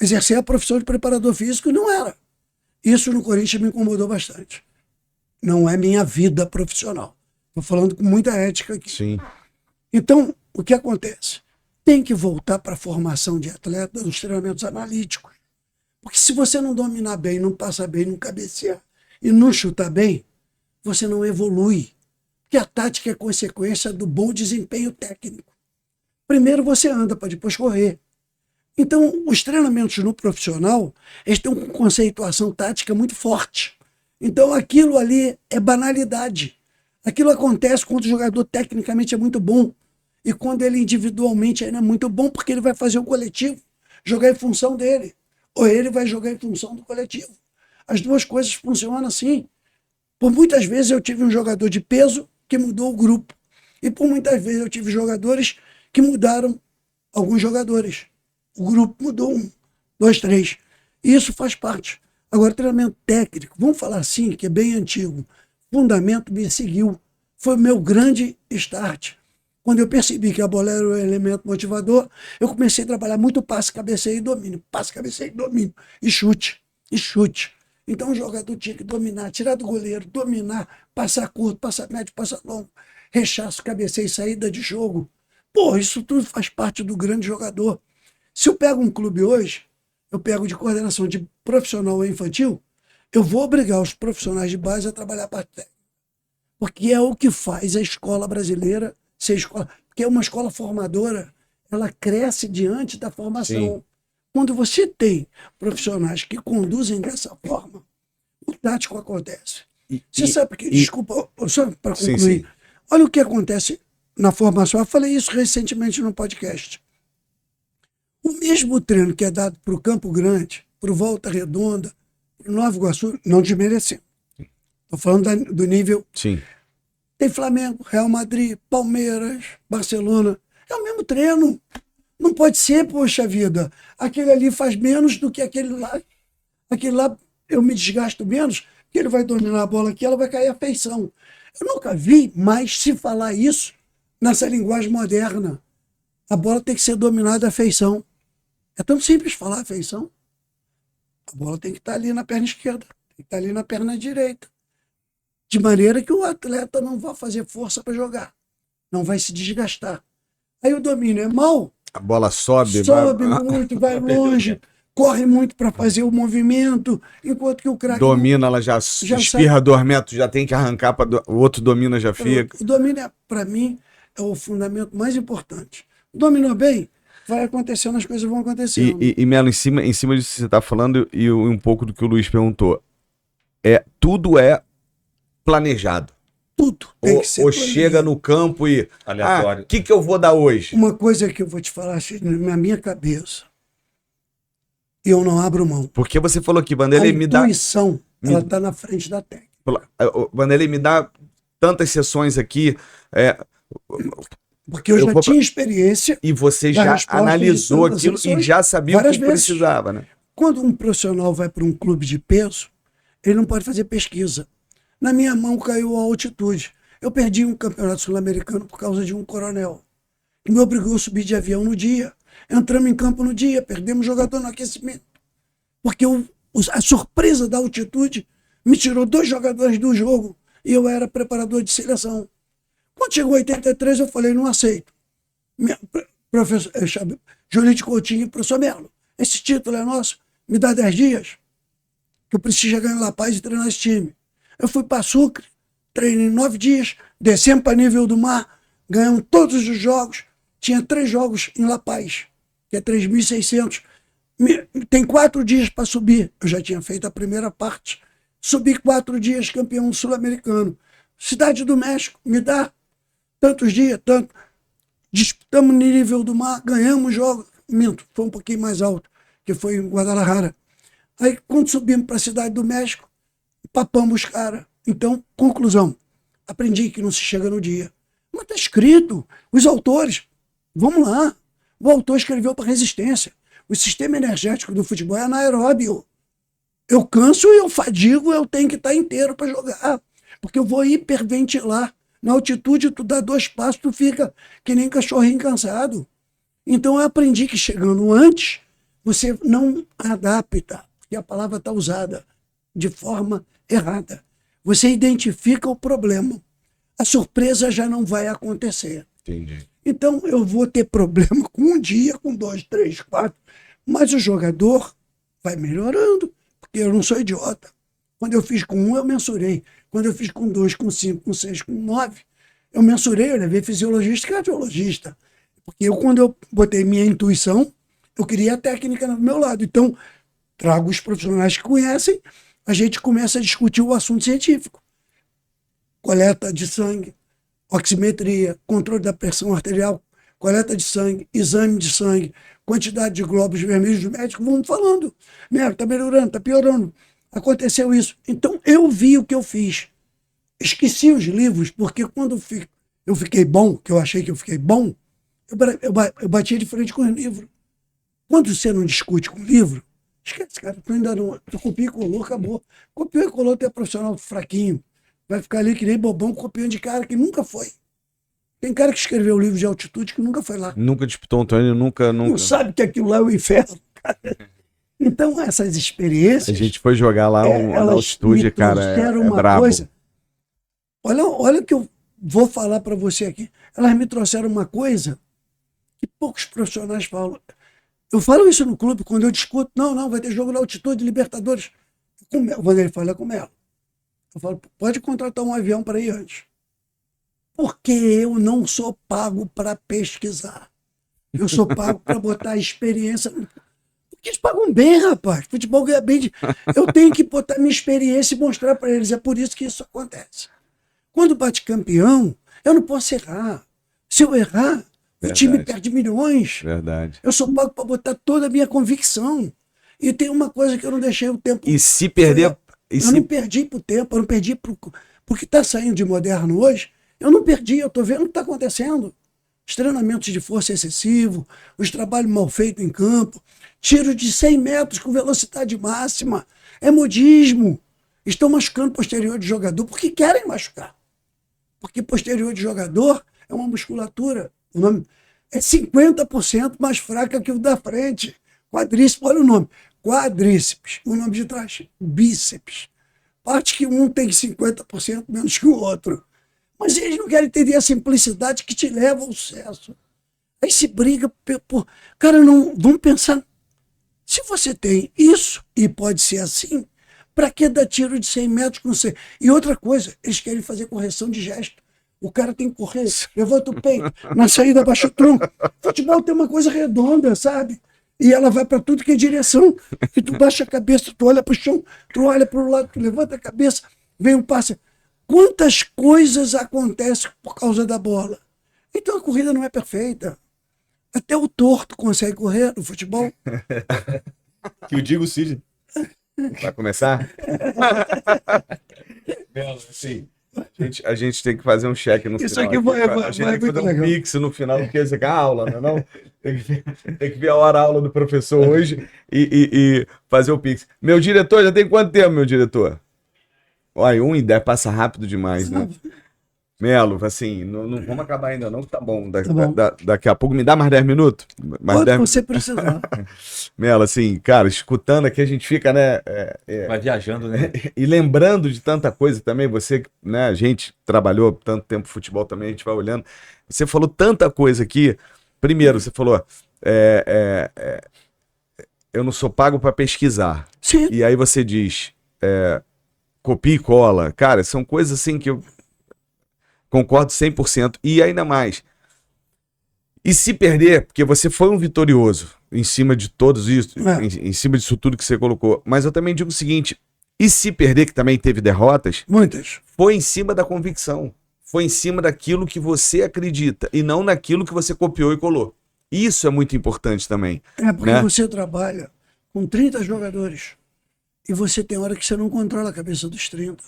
Exercer a profissão de preparador físico não era. Isso no Corinthians me incomodou bastante. Não é minha vida profissional. Estou falando com muita ética aqui. Sim. Então, o que acontece? Tem que voltar para a formação de atleta, dos treinamentos analíticos. Porque se você não dominar bem, não passar bem, não cabecear e não chutar bem, você não evolui. Porque a tática é consequência do bom desempenho técnico. Primeiro você anda para depois correr. Então, os treinamentos no profissional, eles têm uma conceituação tática muito forte. Então, aquilo ali é banalidade. Aquilo acontece quando o jogador tecnicamente é muito bom e quando ele individualmente ainda é muito bom, porque ele vai fazer o coletivo, jogar em função dele, ou ele vai jogar em função do coletivo. As duas coisas funcionam assim. Por muitas vezes eu tive um jogador de peso que mudou o grupo. E por muitas vezes eu tive jogadores que mudaram alguns jogadores. O grupo mudou 1, 2, 3. E isso faz parte. Agora, treinamento técnico, vamos falar assim, que é bem antigo. Fundamento me seguiu. Foi o meu grande start. Quando eu percebi que a bola era o elemento motivador, eu comecei a trabalhar muito passe, cabeceio e domínio. Passe, cabeceio e domínio. E chute. E chute. Então o jogador tinha que dominar, tirar do goleiro, dominar, passar curto, passar médio, passar longo, rechaço, cabeceio, saída de jogo. Pô, isso tudo faz parte do grande jogador. Se eu pego um clube hoje, eu pego de coordenação de profissional ou infantil, eu vou obrigar os profissionais de base a trabalhar a parte técnica. Porque é o que faz a escola brasileira ser escola. Porque é uma escola formadora, ela cresce diante da formação. Sim. Quando você tem profissionais que conduzem dessa forma, o tático acontece. Você sabe que, desculpa, só para concluir, sim. Olha o que acontece na formação. Eu falei isso recentemente no podcast. O mesmo treino que é dado para o Campo Grande, para o Volta Redonda, para o Nova Iguaçu, não desmerecendo. Estou falando do nível. Sim. Tem Flamengo, Real Madrid, Palmeiras, Barcelona. É o mesmo treino. Não pode ser, poxa vida. Aquele ali faz menos do que aquele lá. Aquele lá eu me desgasto menos, porque ele vai dominar a bola aqui, ela vai cair a feição. Eu nunca vi mais se falar isso nessa linguagem moderna. A bola tem que ser dominada a feição. É tão simples falar a feição. A bola tem que estar ali na perna esquerda, tem que estar ali na perna direita. De maneira que o atleta não vai fazer força para jogar. Não vai se desgastar. Aí o domínio é mau, A bola sobe, sobe vai, muito, vai Vai perder o longe, tempo. corre muito para fazer o movimento, enquanto que o craque... domina, ela já Já espirra 2 metros, já tem que arrancar, o outro domina, já fica. O domínio, para mim, é o fundamento mais importante. Dominou bem, vai acontecendo, as coisas vão acontecendo. E Melo, em cima disso que você está falando e um pouco do que o Luiz perguntou, tudo é planejado. Tudo tem que ser Ou planejado. chega no campo e... Aleatório. O que eu vou dar hoje? Uma coisa que eu vou te falar, na minha cabeça, eu não abro mão. Porque você falou que A Vanderlei me dá... intuição, ela está na frente da técnica. Vanderlei me dá tantas sessões aqui, Porque eu Eu já vou tinha experiência. e você Da já resposta analisou de todas as aquilo e sessões, já sabia o várias que vezes. precisava, né? Quando um profissional vai para um clube de peso, ele não pode fazer pesquisa. Na minha mão caiu a altitude. Eu perdi um campeonato sul-americano por causa de um coronel, que me obrigou a subir de avião no dia. Entramos em campo no dia, perdemos jogador no aquecimento. Porque a surpresa da altitude me tirou 2 jogadores do jogo e eu era preparador de seleção. Quando chegou 83, eu falei, não aceito. Professor Jolite Coutinho, professor Melo, esse título é nosso, me dá 10 dias, que eu preciso chegar em La Paz e treinar esse time. Eu fui para Sucre, treinei 9 dias, descemos para nível do mar, ganhamos todos os jogos, tinha 3 jogos em La Paz, que é 3.600. Tem 4 dias para subir, eu já tinha feito a primeira parte, subi 4 dias campeão sul-americano. Cidade do México, me dá tantos dias, tanto. Disputamos no nível do mar, ganhamos jogos. Minto, foi um pouquinho mais alto, que foi em Guadalajara. Aí, quando subimos para a Cidade do México, papamos os caras. Então, conclusão, aprendi que não se chega no dia. Mas está escrito, os autores, vamos lá. O autor escreveu para resistência. O sistema energético do futebol é anaeróbio. Eu canso e eu fadigo, eu tenho que estar inteiro para jogar. Porque eu vou hiperventilar. Na altitude, tu dá 2 passos, tu fica que nem cachorrinho cansado. Então eu aprendi que chegando antes, você não adapta, porque a palavra está usada de forma errada. Você identifica o problema. A surpresa já não vai acontecer. Entendi. Então eu vou ter problema com 1 dia, com 2, 3, 4, mas o jogador vai melhorando, porque eu não sou idiota. Quando eu fiz com 1, eu mensurei. Quando eu fiz com 2, com 5, com 6, com 9, eu mensurei, eu levei fisiologista e cardiologista. Porque quando eu botei minha intuição, eu queria a técnica do meu lado. Então, trago os profissionais que conhecem, a gente começa a discutir o assunto científico. Coleta de sangue, oximetria, controle da pressão arterial, coleta de sangue, exame de sangue, quantidade de glóbulos vermelhos do médico, vamos falando. Está melhorando, está piorando. Aconteceu isso. Então, eu vi o que eu fiz. Esqueci os livros, porque quando eu fiquei bom, que eu achei que eu fiquei bom, eu bati de frente com os livros. Quando você não discute com o livro, esquece, cara, tu ainda não. Tu copia e colou, acabou. Copiou e colou, tu é profissional fraquinho. Vai ficar ali que nem bobão copiando de cara que nunca foi. Tem cara que escreveu o livro de altitude que nunca foi lá. Nunca disputou um treino, nunca. Não sabe que aquilo lá é o inferno, cara. Então, essas experiências. A gente foi jogar lá na elas altitude, me cara. trouxeram É uma brabo. coisa. Olha o que eu vou falar para você aqui. Elas me trouxeram uma coisa que poucos profissionais falam. Eu falo isso no clube quando eu discuto. Não, vai ter jogo na altitude, Libertadores. O Vanderlei fala com o Melo. Eu falo, pode contratar um avião para ir antes. Porque eu não sou pago para pesquisar. Eu sou pago para botar a experiência. Porque eles pagam bem, rapaz. Futebol ganha bem. Eu tenho que botar minha experiência e mostrar para eles. É por isso que isso acontece. Quando bate campeão, eu não posso errar. Se eu errar, o time perde milhões. Verdade. Eu sou pago para botar toda a minha convicção. E tem uma coisa que eu não deixei o tempo. E se perder. Eu não perdi pro tempo, eu não perdi pro que está saindo de moderno hoje. Eu não perdi, eu estou vendo o que está acontecendo. Os treinamentos de força excessivo, os trabalhos mal feitos em campo, tiro de 100 metros com velocidade máxima, é modismo. Estão machucando o posterior de jogador porque querem machucar. Porque posterior de jogador é uma musculatura, o nome é 50% mais fraca que o da frente. Quadríceps, olha o nome. Quadríceps. O nome de trás, bíceps. Parte que um tem 50% menos que o outro. Mas eles não querem entender a simplicidade que te leva ao sucesso. Aí se briga por... Cara, não, vamos pensar. Se você tem isso, e pode ser assim, para que dar tiro de 100 metros com você? E outra coisa, eles querem fazer correção de gesto. O cara tem que correr, levanta o peito, na saída baixa o tronco. Futebol tem uma coisa redonda, sabe? E ela vai para tudo que é direção. E tu baixa a cabeça, tu olha para o chão, tu olha para o lado, tu levanta a cabeça, vem um passe. Quantas coisas acontecem por causa da bola? Então a corrida não é perfeita. Até o torto consegue correr no futebol. Que eu digo, Cid. Vai começar? Sim. A gente tem que fazer um cheque no Isso final. aqui vai a gente tem que muito fazer um legal. pix no final, porque essa é a aula, não é não? Tem que ver a hora-aula do professor hoje e fazer o pix. Meu diretor, já tem quanto tempo, meu diretor? Olha, 1:10 passa rápido demais, né? Melo, assim, não vamos acabar ainda não, que tá bom. Tá bom. Daqui a pouco, me dá mais 10 minutos? Mais Quanto 10 você precisar. Melo, assim, cara, escutando aqui a gente fica, né? Vai viajando, né? E lembrando de tanta coisa também, você, né, a gente trabalhou tanto tempo futebol também, a gente vai olhando. Você falou tanta coisa aqui. Primeiro, você falou, eu não sou pago para pesquisar. Sim. E aí você diz, copia e cola. Cara, são coisas assim que eu concordo 100%. E ainda mais. E se perder, porque você foi um vitorioso em cima de todos isso, em cima disso tudo que você colocou. Mas eu também digo o seguinte, e se perder, que também teve derrotas, Muitas. foi em cima da convicção. Foi em cima daquilo que você acredita e não naquilo que você copiou e colou. Isso é muito importante também. É porque né? você trabalha com 30 jogadores e você tem hora que você não controla a cabeça dos 30.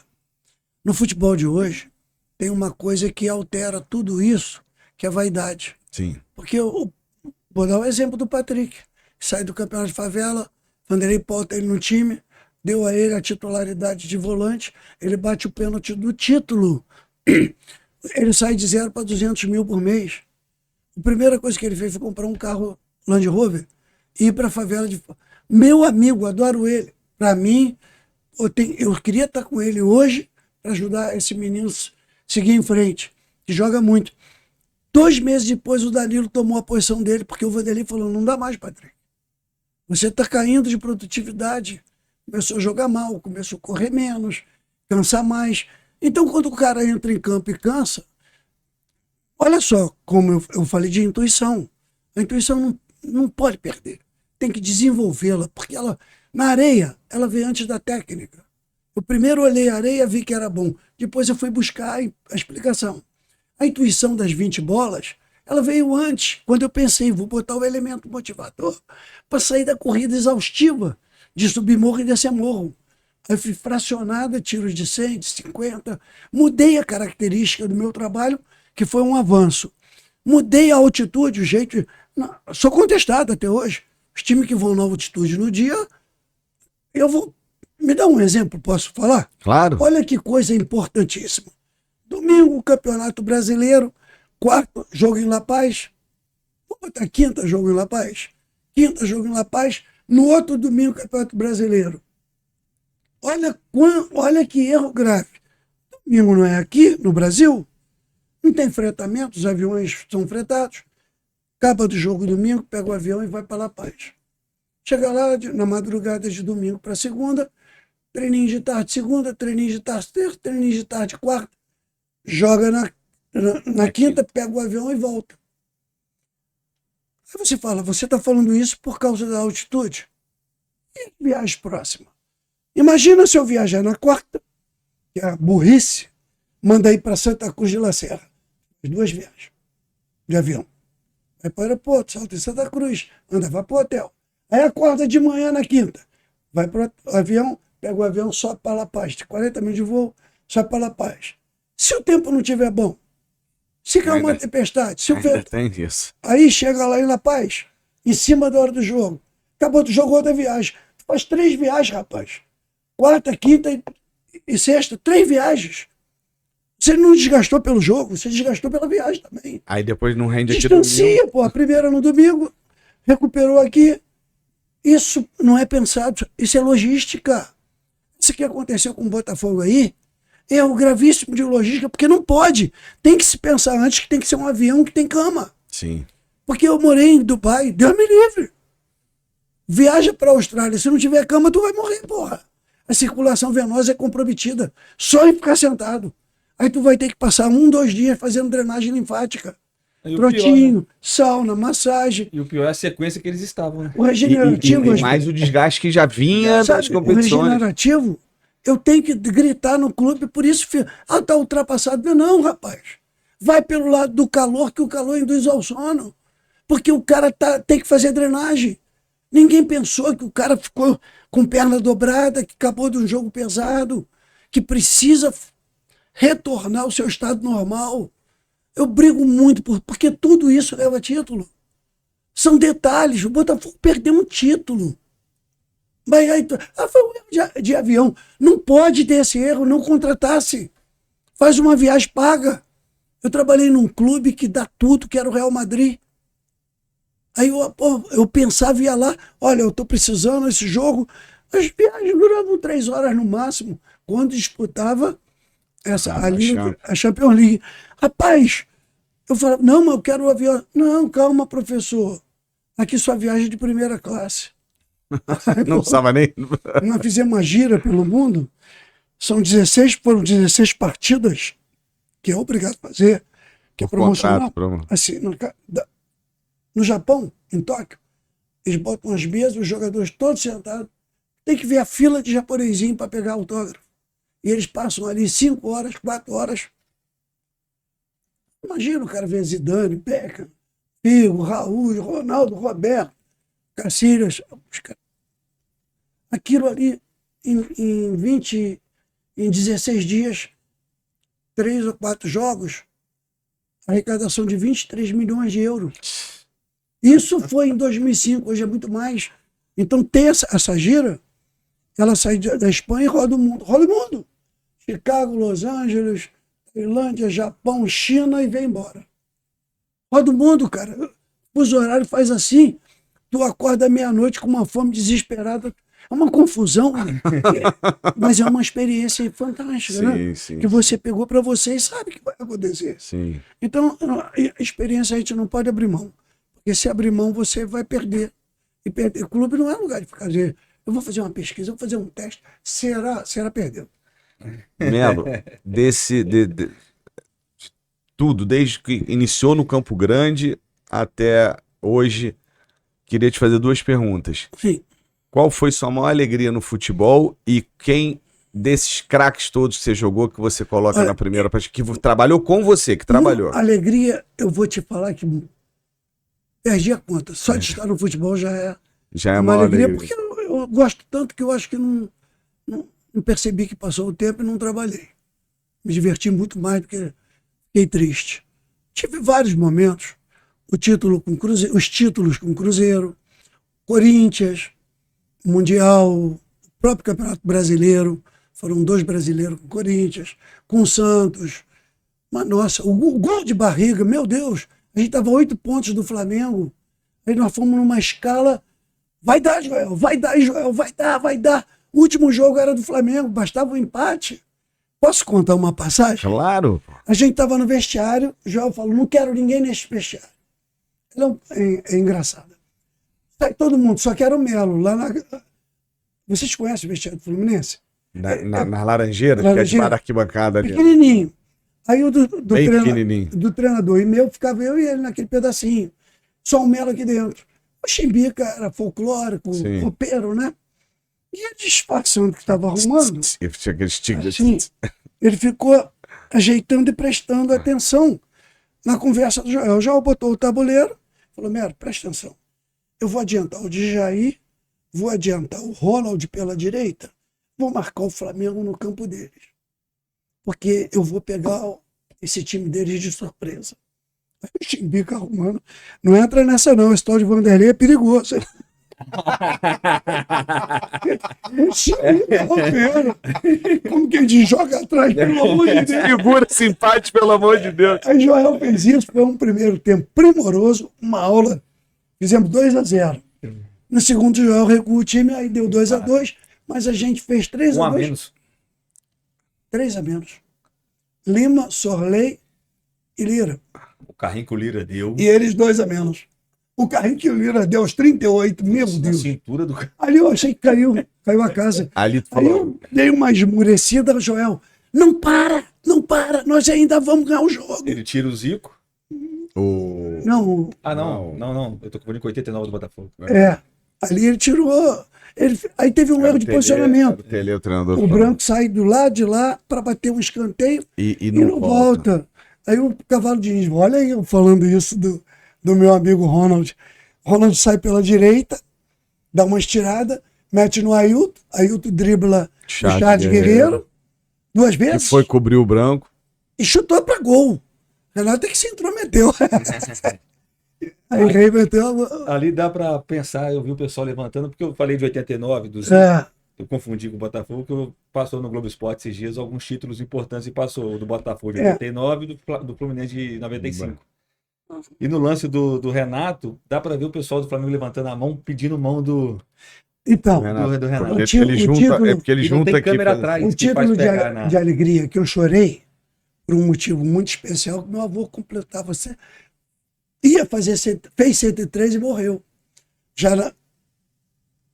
No futebol de hoje, tem uma coisa que altera tudo isso, que é a vaidade. Sim. Porque vou dar o exemplo do Patrick. Sai do campeonato de favela, Vanderlei bota ele no time, deu a ele a titularidade de volante, ele bate o pênalti do título. Ele sai de 0 para 200 mil por mês. A primeira coisa que ele fez foi comprar um carro Land Rover e ir para a favela de... Meu amigo, adoro ele. Para mim, eu queria estar com ele hoje para ajudar esse menino a seguir em frente, que joga muito. 2 meses depois, o Danilo tomou a posição dele, porque o Vanderlei falou, não dá mais, Patrick. Você está caindo de produtividade. Começou a jogar mal, começou a correr menos, cansar mais. Então, quando o cara entra em campo e cansa, olha só como eu falei de intuição. A intuição não pode perder. Tem que desenvolvê-la, porque ela, na areia, ela veio antes da técnica. Eu primeiro olhei a areia, vi que era bom. Depois eu fui buscar a explicação. A intuição das 20 bolas, ela veio antes, quando eu pensei, vou botar o elemento motivador para sair da corrida exaustiva de subir morro e descer morro. Aí eu fui fracionada, tiros de 100, de 50, mudei a característica do meu trabalho, que foi um avanço. Mudei a altitude, o jeito... Não, sou contestado até hoje. Os times que vão na altitude no dia, eu vou... Me dá um exemplo, posso falar? Claro. Olha que coisa importantíssima. Domingo, Campeonato Brasileiro. Quarto, jogo em La Paz. Vou botar quinta, jogo em La Paz. Quinta, jogo em La Paz. No outro domingo, Campeonato Brasileiro. Olha que erro grave. Domingo não é aqui, no Brasil. Não tem fretamento, os aviões são fretados. Acaba do jogo domingo, pega o avião e vai para La Paz. Chega lá na madrugada de domingo para segunda, treininho de tarde segunda, treininho de tarde terça, treininho de tarde quarta. Joga na quinta, pega o avião e volta. Aí você fala, você está falando isso por causa da altitude? E viagem próxima? Imagina se eu viajar na quarta, que é a burrice, manda ir para Santa Cruz de La Serra. 2 viagens de avião. Vai para o aeroporto, salta em Santa Cruz, vai para o hotel. Aí acorda de manhã na quinta, vai para o avião, pega o avião, sobe para La Paz, de 40 minutos de voo, sobe para La Paz. Se o tempo não estiver bom, se cair uma tempestade, se o vento... Tem isso. Aí chega lá em La Paz, em cima da hora do jogo. Acabou do jogo, outra viagem. Faz 3 viagens, rapaz. Quarta, quinta e sexta, 3 viagens. Você não desgastou pelo jogo, você desgastou pela viagem também. Aí depois não rende aqui Distancia, pô. A primeira no domingo, recuperou aqui, Isso não é pensado, isso é logística. Isso que aconteceu com o Botafogo aí, erro gravíssimo de logística, porque não pode. Tem que se pensar antes que tem que ser um avião que tem cama. Sim. Porque eu morei em Dubai, Deus me livre. Viaja para a Austrália, se não tiver cama, tu vai morrer, porra. A circulação venosa é comprometida, só em ficar sentado. Aí tu vai ter que passar 2 dias fazendo drenagem linfática. E o Trotinho, pior, né? sauna, massagem. E o pior é a sequência que eles estavam, né? O regenerativo... E mais o desgaste que já vinha das Sabe, o competições. regenerativo, eu tenho que gritar no clube, por isso, filho, tá ultrapassado. Não, rapaz. Vai pelo lado do calor, que o calor induz ao sono. Porque o cara tem que fazer drenagem. Ninguém pensou que o cara ficou com perna dobrada, que acabou de um jogo pesado, que precisa retornar ao seu estado normal. Eu brigo muito, porque tudo isso leva título. São detalhes. O Botafogo perdeu um título. Mas aí, foi um erro de avião. Não pode ter esse erro, não contratasse. Faz uma viagem paga. Eu trabalhei num clube que dá tudo, que era o Real Madrid. Aí eu pensava, ia lá, olha, eu estou precisando desse jogo. As viagens duravam 3 horas no máximo, quando disputava a Champions League. Rapaz, eu falava, não, mas eu quero o avião. Não, calma, professor. Aqui sua viagem é de primeira classe. Não precisava nem... Nós fizemos uma gira pelo mundo, foram 16 partidas, que é obrigado a fazer, que é promocional. Assim, no Japão, em Tóquio, eles botam as mesas, os jogadores todos sentados, tem que ver a fila de japonesinho para pegar autógrafo. E eles passam ali 5 horas, 4 horas. Imagina o cara ver Zidane, Beckham, Figo, Raul, Ronaldo, Roberto, Cacilhas. Aquilo ali, em 16 dias, 3 ou 4 jogos, arrecadação de 23 milhões de euros. Isso foi em 2005, hoje é muito mais. Então, ter essa gira, ela sai da Espanha e roda o mundo. Roda o mundo. Chicago, Los Angeles, Tailândia, Japão, China e vem embora. Roda o mundo, cara. O fuso horário faz assim. Tu acorda meia-noite com uma fome desesperada. É uma confusão, mas é uma experiência fantástica, né? Que você pegou para você e sabe que vai acontecer. Sim. Então, a experiência a gente não pode abrir mão. Porque se abrir mão, você vai perder. E perder. O clube não é lugar de ficar dizendo, eu vou fazer uma pesquisa, eu vou fazer um teste. Será perdendo. Melo, de tudo, desde que iniciou no Campo Grande até hoje, queria te fazer 2 perguntas. Sim. Qual foi sua maior alegria no futebol e quem desses craques todos que você jogou que você coloca na primeira partida, que trabalhou com você, que trabalhou? Alegria, eu vou te falar que perdi a conta. Só de estar no futebol já é uma alegria. Porque eu gosto tanto que eu acho que não percebi que passou o tempo e não trabalhei. Me diverti muito mais do que fiquei triste. Tive vários momentos. Os títulos com Cruzeiro, Corinthians, Mundial, o próprio Campeonato Brasileiro. Foram 2 brasileiros com Corinthians, com Santos. Mas, nossa, o gol de barriga, meu Deus, a gente estava 8 pontos do Flamengo. Aí nós fomos numa escala, vai dar, Joel, vai dar. O último jogo era do Flamengo, bastava um empate. Posso contar uma passagem? Claro. A gente estava no vestiário, o Joel falou, não quero ninguém nesse vestiário. É engraçado. Sai todo mundo, só quero o Melo. Vocês conhecem o vestiário do Fluminense? Na Laranjeira, que é de bar da arquibancada ali. Pequenininho. Aí o do treinador e meu, ficava eu e ele naquele pedacinho. Só o Melo aqui dentro. O Chimbica era folclórico, roupeiro, né? E ele disfarçando que estava arrumando. Assim, ele ficou ajeitando e prestando atenção na conversa do Joel. O Joel botou o tabuleiro, falou, Melo, presta atenção. Eu vou adiantar o Djaí, vou adiantar o Ronald pela direita, vou marcar o Flamengo no campo deles. Porque eu vou pegar esse time deles de surpresa. Aí o Chimbica arrumando. Não entra nessa não, esse tal de Vanderlei é perigoso. O Chimbica rompendo. Como que ele joga atrás, pelo amor de Deus. Segura esse empate, pelo amor de Deus. Aí Joel fez isso, foi um primeiro tempo primoroso, uma aula. Fizemos 2-0. No segundo jogo, recua o time, aí deu 2-2, mas a gente fez 3-2. Um a menos. 3 a menos. Lima, Sorley e Lira. O carrinho que o Lira deu. E eles 2 a menos. O carrinho que o Lira deu aos 38, meu Na Deus. cintura do cara. Ali eu achei que caiu a casa. Ali tu Aí falou, eu dei uma esmurecida, Joel. Não para, nós ainda vamos ganhar o jogo. Ele tira o Zico. o... Não, Ah, não. Eu tô confundindo com 89 do Botafogo. ali ele tirou. Aí teve um erro de posicionamento. O Tele, o treinador. O Branco sai do lado de lá para bater um escanteio E e não volta. Aí o Cavalo Diniz, olha aí eu falando isso do meu amigo Ronald. Ronald sai pela direita, dá uma estirada, mete no Ailton dribla o Charles Guerreiro 2 Que vezes foi cobrir o Branco. e chutou para gol. Renato é que se intrometeu. Aí remeteu. Ali dá pra pensar, eu vi o pessoal levantando, porque eu falei de 89, do Zico. Eu confundi com o Botafogo, que passou no Globo Esporte esses dias alguns títulos importantes e passou o do Botafogo de 89 e do Fluminense de 95. E no lance do Renato, dá pra ver o pessoal do Flamengo levantando a mão, pedindo mão do Então, Renato. Porque O título- ele o junta, título- é porque ele E não junta tem aqui. câmera faz- atrás. o que faz título pegar de alegria que eu chorei por um motivo muito especial, que meu avô completava. Fez 103 e morreu. Já era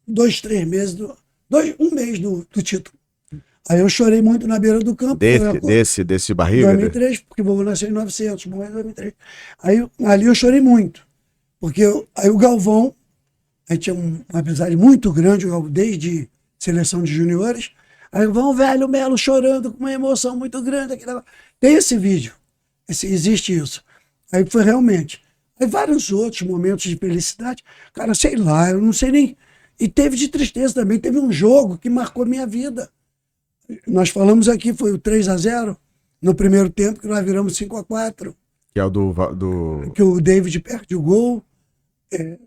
2, 3 meses, um mês do título. Aí eu chorei muito na beira do campo. Desse barriga. 2003, porque o vovô nasceu em 900, morreu em 2003. Ali eu chorei muito, porque aí o Galvão, a gente tinha uma amizade muito grande, desde seleção de juniores, aí vão velho Melo chorando com uma emoção muito grande. Tem esse vídeo, existe isso. Aí foi realmente. Aí vários outros momentos de felicidade, cara, sei lá, eu não sei nem. E teve de tristeza também, teve um jogo que marcou minha vida. Nós falamos aqui, foi o 3-0 no primeiro tempo, que nós viramos 5-4. Que é o do... Que o David perde o gol,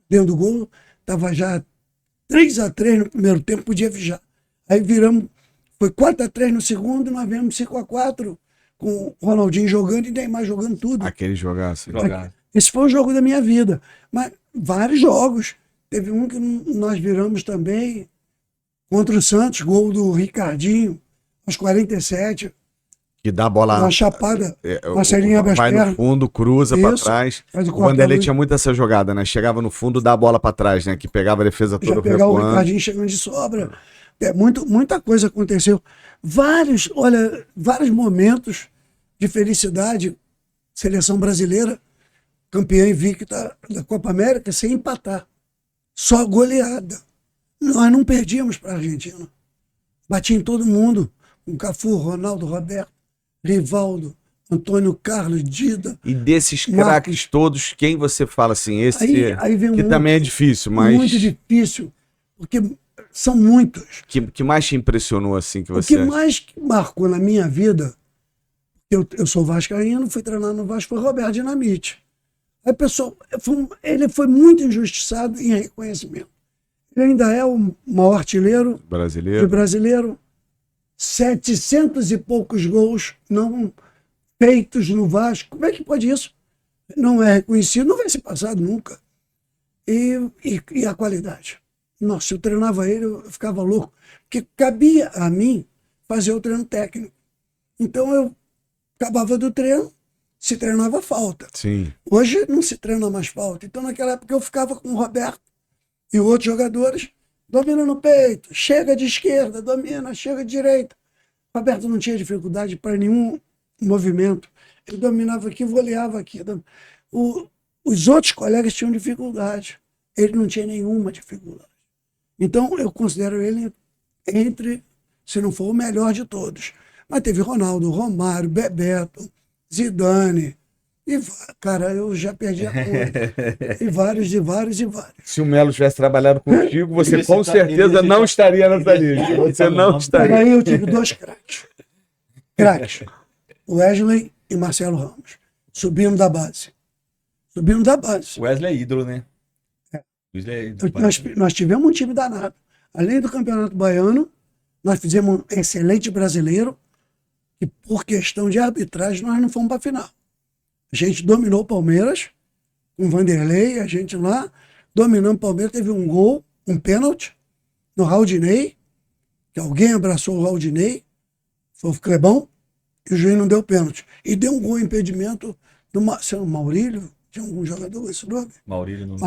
dentro do gol, estava já 3-3 no primeiro tempo, podia viajar. Aí viramos, foi 4-3 no segundo, e nós viemos 5-4, com o Ronaldinho jogando e Neymar jogando tudo. Aquele jogaço. Esse foi o jogo da minha vida. Mas vários jogos. Teve um que nós viramos também contra o Santos, gol do Ricardinho, aos 47. Que dá a bola... Uma chapada, o- Marcelinho abre as vai no pernas. fundo, cruza pra Isso, trás. faz o O Vanderlei corta-luz. tinha muito essa jogada, né? Chegava no fundo, dá a bola pra trás, né? Que pegava a defesa Já toda pegar o recuando. Ricardinho chegando de sobra. Muita coisa aconteceu. Vários momentos de felicidade. Seleção brasileira, campeã invicta da Copa América, sem empatar. Só goleada. Nós não perdíamos para a Argentina. Batia em todo mundo. Com Cafu, Ronaldo, Roberto, Rivaldo, Antônio Carlos, Dida. E desses Marcos. craques todos, quem você fala assim, esse Aí vem que também é difícil, mas muito difícil, porque são muitos. que mais te impressionou assim que O você que mais marcou na minha vida, eu sou vascaíno, fui treinar no Vasco, foi Roberto Dinamite. Aí, pessoal, ele foi muito injustiçado em reconhecimento. Ele ainda é o maior artilheiro de brasileiro? brasileiro. 700 e poucos gols não feitos no Vasco. Como é que pode isso? Não é reconhecido, não vai ser passado nunca. E a qualidade? Nossa, eu treinava ele, eu ficava louco. Porque cabia a mim fazer o treino técnico. Então eu acabava do treino, se treinava falta. Sim. Hoje não se treina mais falta. Então naquela época eu ficava com o Roberto e outros jogadores, domina no peito, chega de esquerda, domina, chega de direita. O Roberto não tinha dificuldade para nenhum movimento. Ele dominava aqui, voleava aqui. Os outros colegas tinham dificuldade. Ele não tinha nenhuma dificuldade. Então eu considero ele entre, se não for o melhor de todos. Mas teve Ronaldo, Romário, Bebeto, Zidane. E, cara, eu já perdi a conta. E vários. Se o Melo tivesse trabalhado contigo, você Ele com tá- certeza ele não tá- estaria nessa lista. Você não Mas estaria. aí eu tive 2 craques. Craques. Wesley e Marcelo Ramos. Subindo da base. O Wesley é ídolo, né? Wesley é ídolo. Nós tivemos um time danado. Além do Campeonato Baiano, nós fizemos um excelente brasileiro e por questão de arbitragem nós não fomos para a final. A gente dominou o Palmeiras com o Vanderlei, a gente lá dominando o Palmeiras, teve um gol um pênalti no Raudinei, que alguém abraçou o Raudinei, foi o Clebão, e o juiz não deu pênalti. E deu um gol impedimento do Maurílio, tinha algum jogador esse nome? Maurílio no,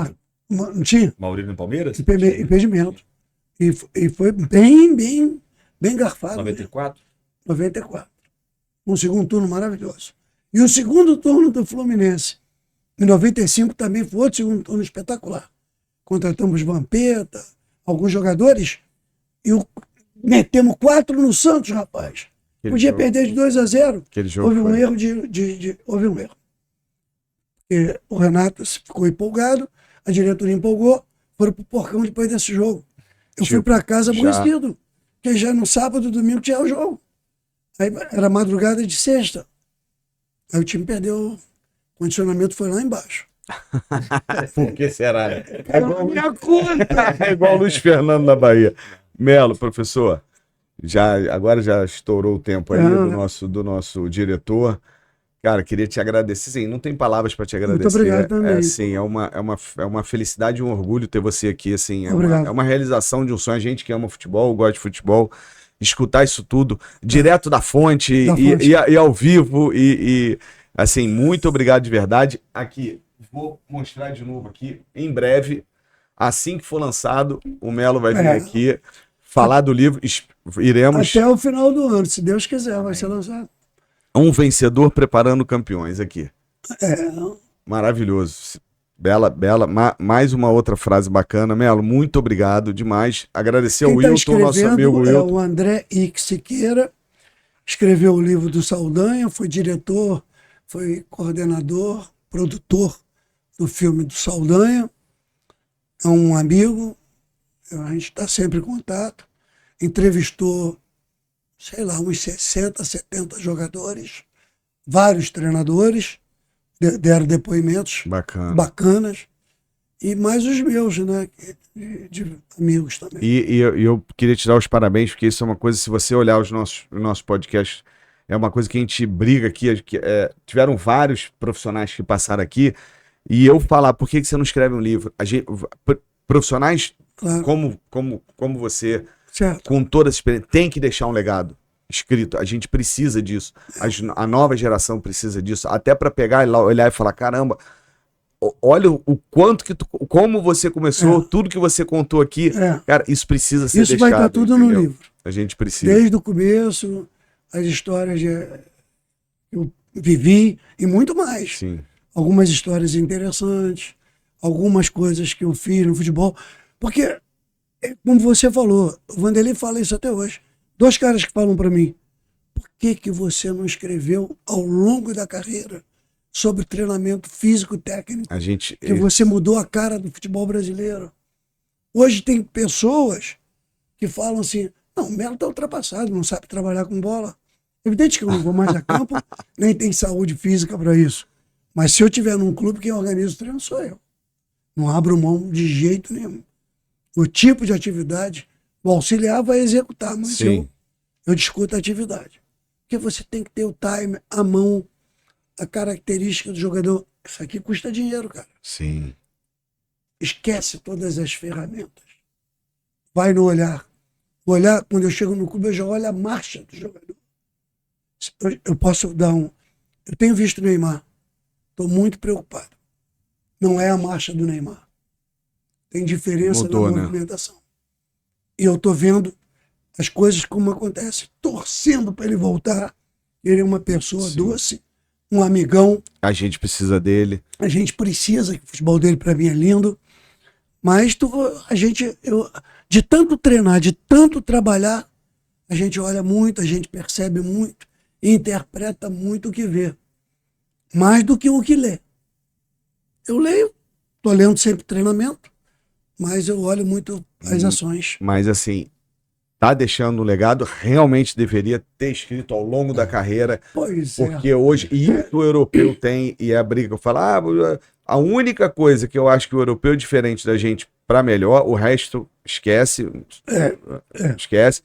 Não tinha? Maurílio no Palmeiras? Impedimento. E foi bem garfado. 94? 94. Um segundo turno maravilhoso. E o segundo turno do Fluminense, em 95, também foi outro segundo turno espetacular. Contratamos Vampeta, alguns jogadores, e metemos 4 no Santos, rapaz. Podia perder de 2-0. Houve um erro houve um erro. E o Renato ficou empolgado, a diretoria empolgou, foram pro porcão depois desse jogo. Eu fui para casa aborrecido, porque já no sábado, domingo tinha o jogo. Aí era madrugada de sexta. Aí o time perdeu, o condicionamento foi lá embaixo. Por que será? Minha conta! É igual o Luiz Fernando na Bahia. Melo, professor, agora já estourou o tempo aí do nosso diretor. Cara, queria te agradecer. Sim, não tem palavras para te agradecer. Muito obrigado também. Assim, é uma felicidade e um orgulho ter você aqui. Assim, é uma realização de um sonho. A gente que ama futebol, gosta de futebol, escutar isso tudo direto da fonte, e ao vivo. E assim, muito obrigado de verdade. Aqui, vou mostrar de novo aqui. Em breve, assim que for lançado, o Melo vai vir aqui falar do livro. Iremos. Até o final do ano, se Deus quiser, vai ser lançado. Um vencedor preparando campeões aqui. Maravilhoso. Bela. Mais uma outra frase bacana. Melo, muito obrigado demais. Agradecer ao Wilton, nosso amigo Wilton. O André Ix Siqueira, escreveu o livro do Saldanha, foi diretor, foi coordenador, produtor do filme do Saldanha. É um amigo, a gente está sempre em contato. Entrevistou, sei lá, uns 60, 70 jogadores, vários treinadores, deram depoimentos bacanas, e mais os meus, né, de amigos também. E eu queria te dar os parabéns, porque isso é uma coisa, se você olhar os nossos podcasts, é uma coisa que a gente briga aqui, tiveram vários profissionais que passaram aqui, e eu falar, por que você não escreve um livro? Profissionais como você, certo, com toda essa experiência, tem que deixar um legado escrito. A gente precisa disso. A nova geração precisa disso. Até para pegar e olhar e falar, caramba, olha o quanto que como você começou, tudo que você contou aqui. Cara, isso precisa ser deixado. Isso vai estar tudo no livro. A gente precisa. Desde o começo, as histórias que eu vivi e muito mais. Sim. Algumas histórias interessantes, algumas coisas que eu fiz no futebol. Porque, como você falou, o Vanderlei fala isso até hoje. 2 caras que falam para mim, por que você não escreveu ao longo da carreira sobre treinamento físico técnico? Que você mudou a cara do futebol brasileiro. Hoje tem pessoas que falam assim, não, o Melo está ultrapassado, não sabe trabalhar com bola. Evidente que eu não vou mais a campo, nem tem saúde física para isso. Mas se eu estiver num clube, quem organiza o treino sou eu. Não abro mão de jeito nenhum. O tipo de atividade, o auxiliar vai executar, mas eu discuto a atividade. Porque você tem que ter o time, a mão, a característica do jogador. Isso aqui custa dinheiro, cara. Sim. Esquece todas as ferramentas. Vai no olhar. O olhar, quando eu chego no clube, eu já olho a marcha do jogador. Eu posso dar Eu tenho visto o Neymar. Estou muito preocupado. Não é a marcha do Neymar. Tem diferença na movimentação. E eu estou vendo as coisas como acontecem, torcendo para ele voltar. Ele é uma pessoa doce, um amigão. A gente precisa dele. A gente precisa, que o futebol dele para mim é lindo. Mas de tanto treinar, de tanto trabalhar, a gente olha muito, a gente percebe muito e interpreta muito o que vê. Mais do que o que lê. Eu leio, estou lendo sempre treinamento, mas eu olho muito as ações. Mas assim, tá deixando um legado, realmente deveria ter escrito ao longo da carreira. Pois porque hoje, e isso o europeu tem, e é a briga que eu falo, a única coisa que eu acho que o europeu é diferente da gente para melhor, o resto esquece. Esquece.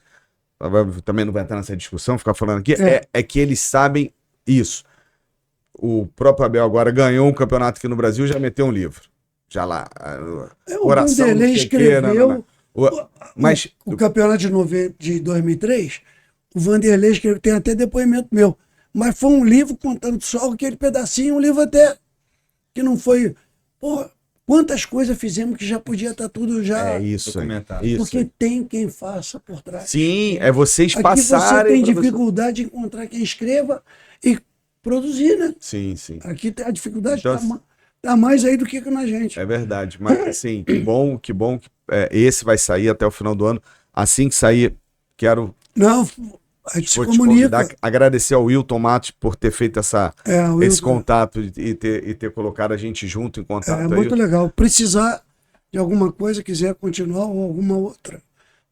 Também não vai entrar nessa discussão, ficar falando aqui, é que eles sabem isso. O próprio Abel agora ganhou um campeonato aqui no Brasil, já meteu um livro. já lá. O Vanderlei escreveu Mas o campeonato de 2003, o Vanderlei escreveu, tem até depoimento meu, mas foi um livro contando só aquele pedacinho, um livro até que não foi... Porra, quantas coisas fizemos que já podia estar tudo já... é isso, documentado. isso. Porque tem quem faça por trás. Sim, é vocês Aqui passarem... você tem pra dificuldade de encontrar quem escreva e produzir, né? Sim, sim. Aqui a dificuldade Então, tá mais aí do que na gente. É verdade, mas assim, que bom que esse vai sair até o final do ano. Assim que sair, quero Não, a gente se vou te comunica. convidar, agradecer ao Wilton Matos por ter feito O esse Wilton, contato e ter colocado a gente junto em contato. é aí. muito legal. Precisar de alguma coisa, quiser continuar ou alguma outra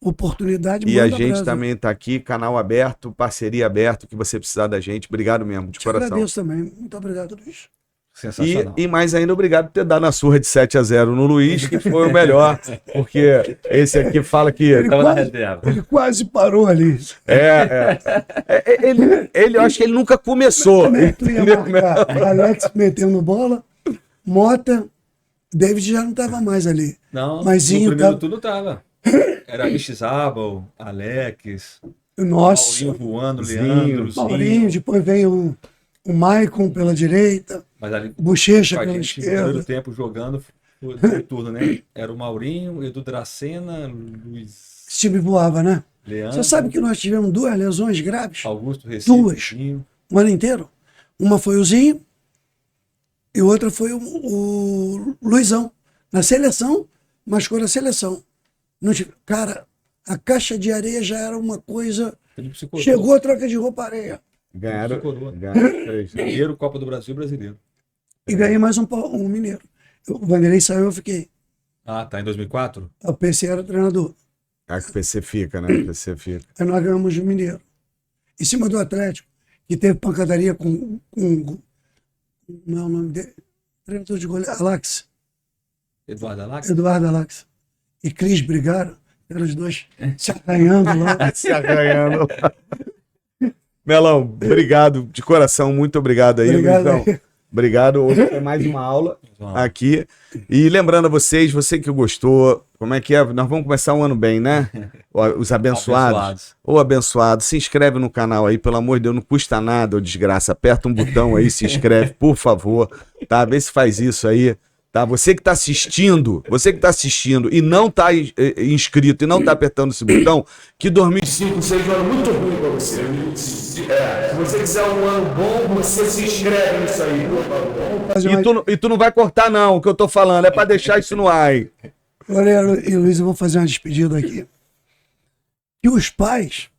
oportunidade, E a manda gente brasa. também está aqui, canal aberto, parceria aberto, que você precisar da gente. Obrigado mesmo, de Te coração. agradeço também. Muito obrigado, Luiz. Sensacional. E mais ainda, obrigado por ter dado a surra de 7-0 no Luiz, que foi o melhor, porque esse aqui fala que Tava na quase- reserva. Ele quase parou ali. ele eu acho que ele nunca começou. Tu ia marcar Alex metendo bola, Mota, David já não estava mais ali. Não, Mas no Zinho primeiro tá- turno tava. Era Ixabal, Alex, Nossa, Maurinho voando, Zinho, Leandro, Zinho. Maurinho, depois veio o Maicon pela direita, Mas ali, Bochecha com a pela gente no primeiro esquerda. tempo jogando, foi no turno, né? Era o Maurinho, Edu Dracena, Luiz Esse time voava, né? Leandro, Você sabe que nós tivemos 2 lesões graves Augusto Recife, Duas. Zinho. o ano inteiro? Uma foi o Zinho e outra foi o Luizão. Na seleção, machucou na seleção. Não tive- Cara, a caixa de areia já era uma coisa. Felipe se coroa. Chegou a troca de roupa areia. Ganharam, Coroa. ganharam 3. Primeiro Copa do Brasil brasileiro. E ganhei mais um mineiro. O Vanderlei saiu, eu fiquei. Ah, tá, em 2004? O PC era o treinador. A que o PC fica, né? O PC fica. Aí nós ganhamos o mineiro. Em cima do Atlético, que teve pancadaria com não é o nome dele? Treinador de goleiro, Alax, Eduardo Alax? Eduardo Alax. E Cris brigaram, eram os dois se arranhando lá. Se arranhando. Melão, obrigado de coração, muito obrigado aí, Obrigado Luizão. aí. Obrigado. Hoje foi mais uma aula aqui. E lembrando a vocês, você que gostou, como é que é? Nós vamos começar um ano bem, né? Os abençoados. Ou abençoado, se inscreve no canal aí, pelo amor de Deus, não custa nada, ô desgraça. Aperta um botão aí, se inscreve, por favor, tá? Vê se faz isso aí, tá? Você que tá assistindo e não tá inscrito e não tá apertando esse botão, que 2005 seja um ano muito ruim pra você. Se você quiser um ano bom, você se inscreve nisso aí, por favor. Fazer uma- E tu não vai cortar não, o que eu tô falando, é pra deixar isso no ar aí. Galera, e Luiz, eu vou fazer uma despedida aqui. Que os pais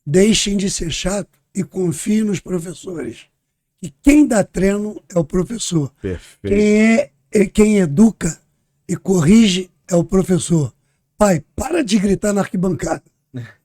deixem de ser chato e confiem nos professores. E quem dá treino é o professor. Perfeito. Quem educa e corrige é o professor. Pai, para de gritar na arquibancada.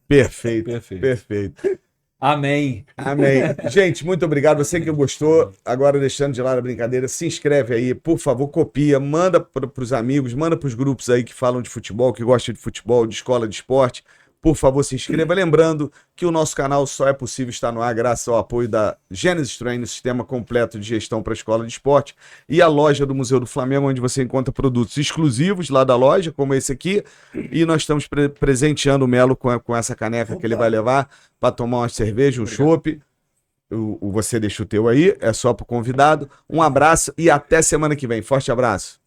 Perfeito. Perfeito. Perfeito. Amém. Amém. Gente, muito obrigado. Você que gostou, agora deixando de lado a brincadeira, se inscreve aí, por favor, copia, manda para os amigos, manda para os grupos aí que falam de futebol, que gostam de futebol, de escola de esporte. Por favor, se inscreva. Lembrando que o nosso canal só é possível estar no ar graças ao apoio da Genesis Training, sistema completo de gestão para a escola de esporte, e a loja do Museu do Flamengo, onde você encontra produtos exclusivos lá da loja, como esse aqui. E nós estamos presenteando o Melo com essa caneca que ele vai levar para tomar uma cerveja, um chopp. Você deixa o teu aí, é só para o convidado. Um abraço e até semana que vem. Forte abraço.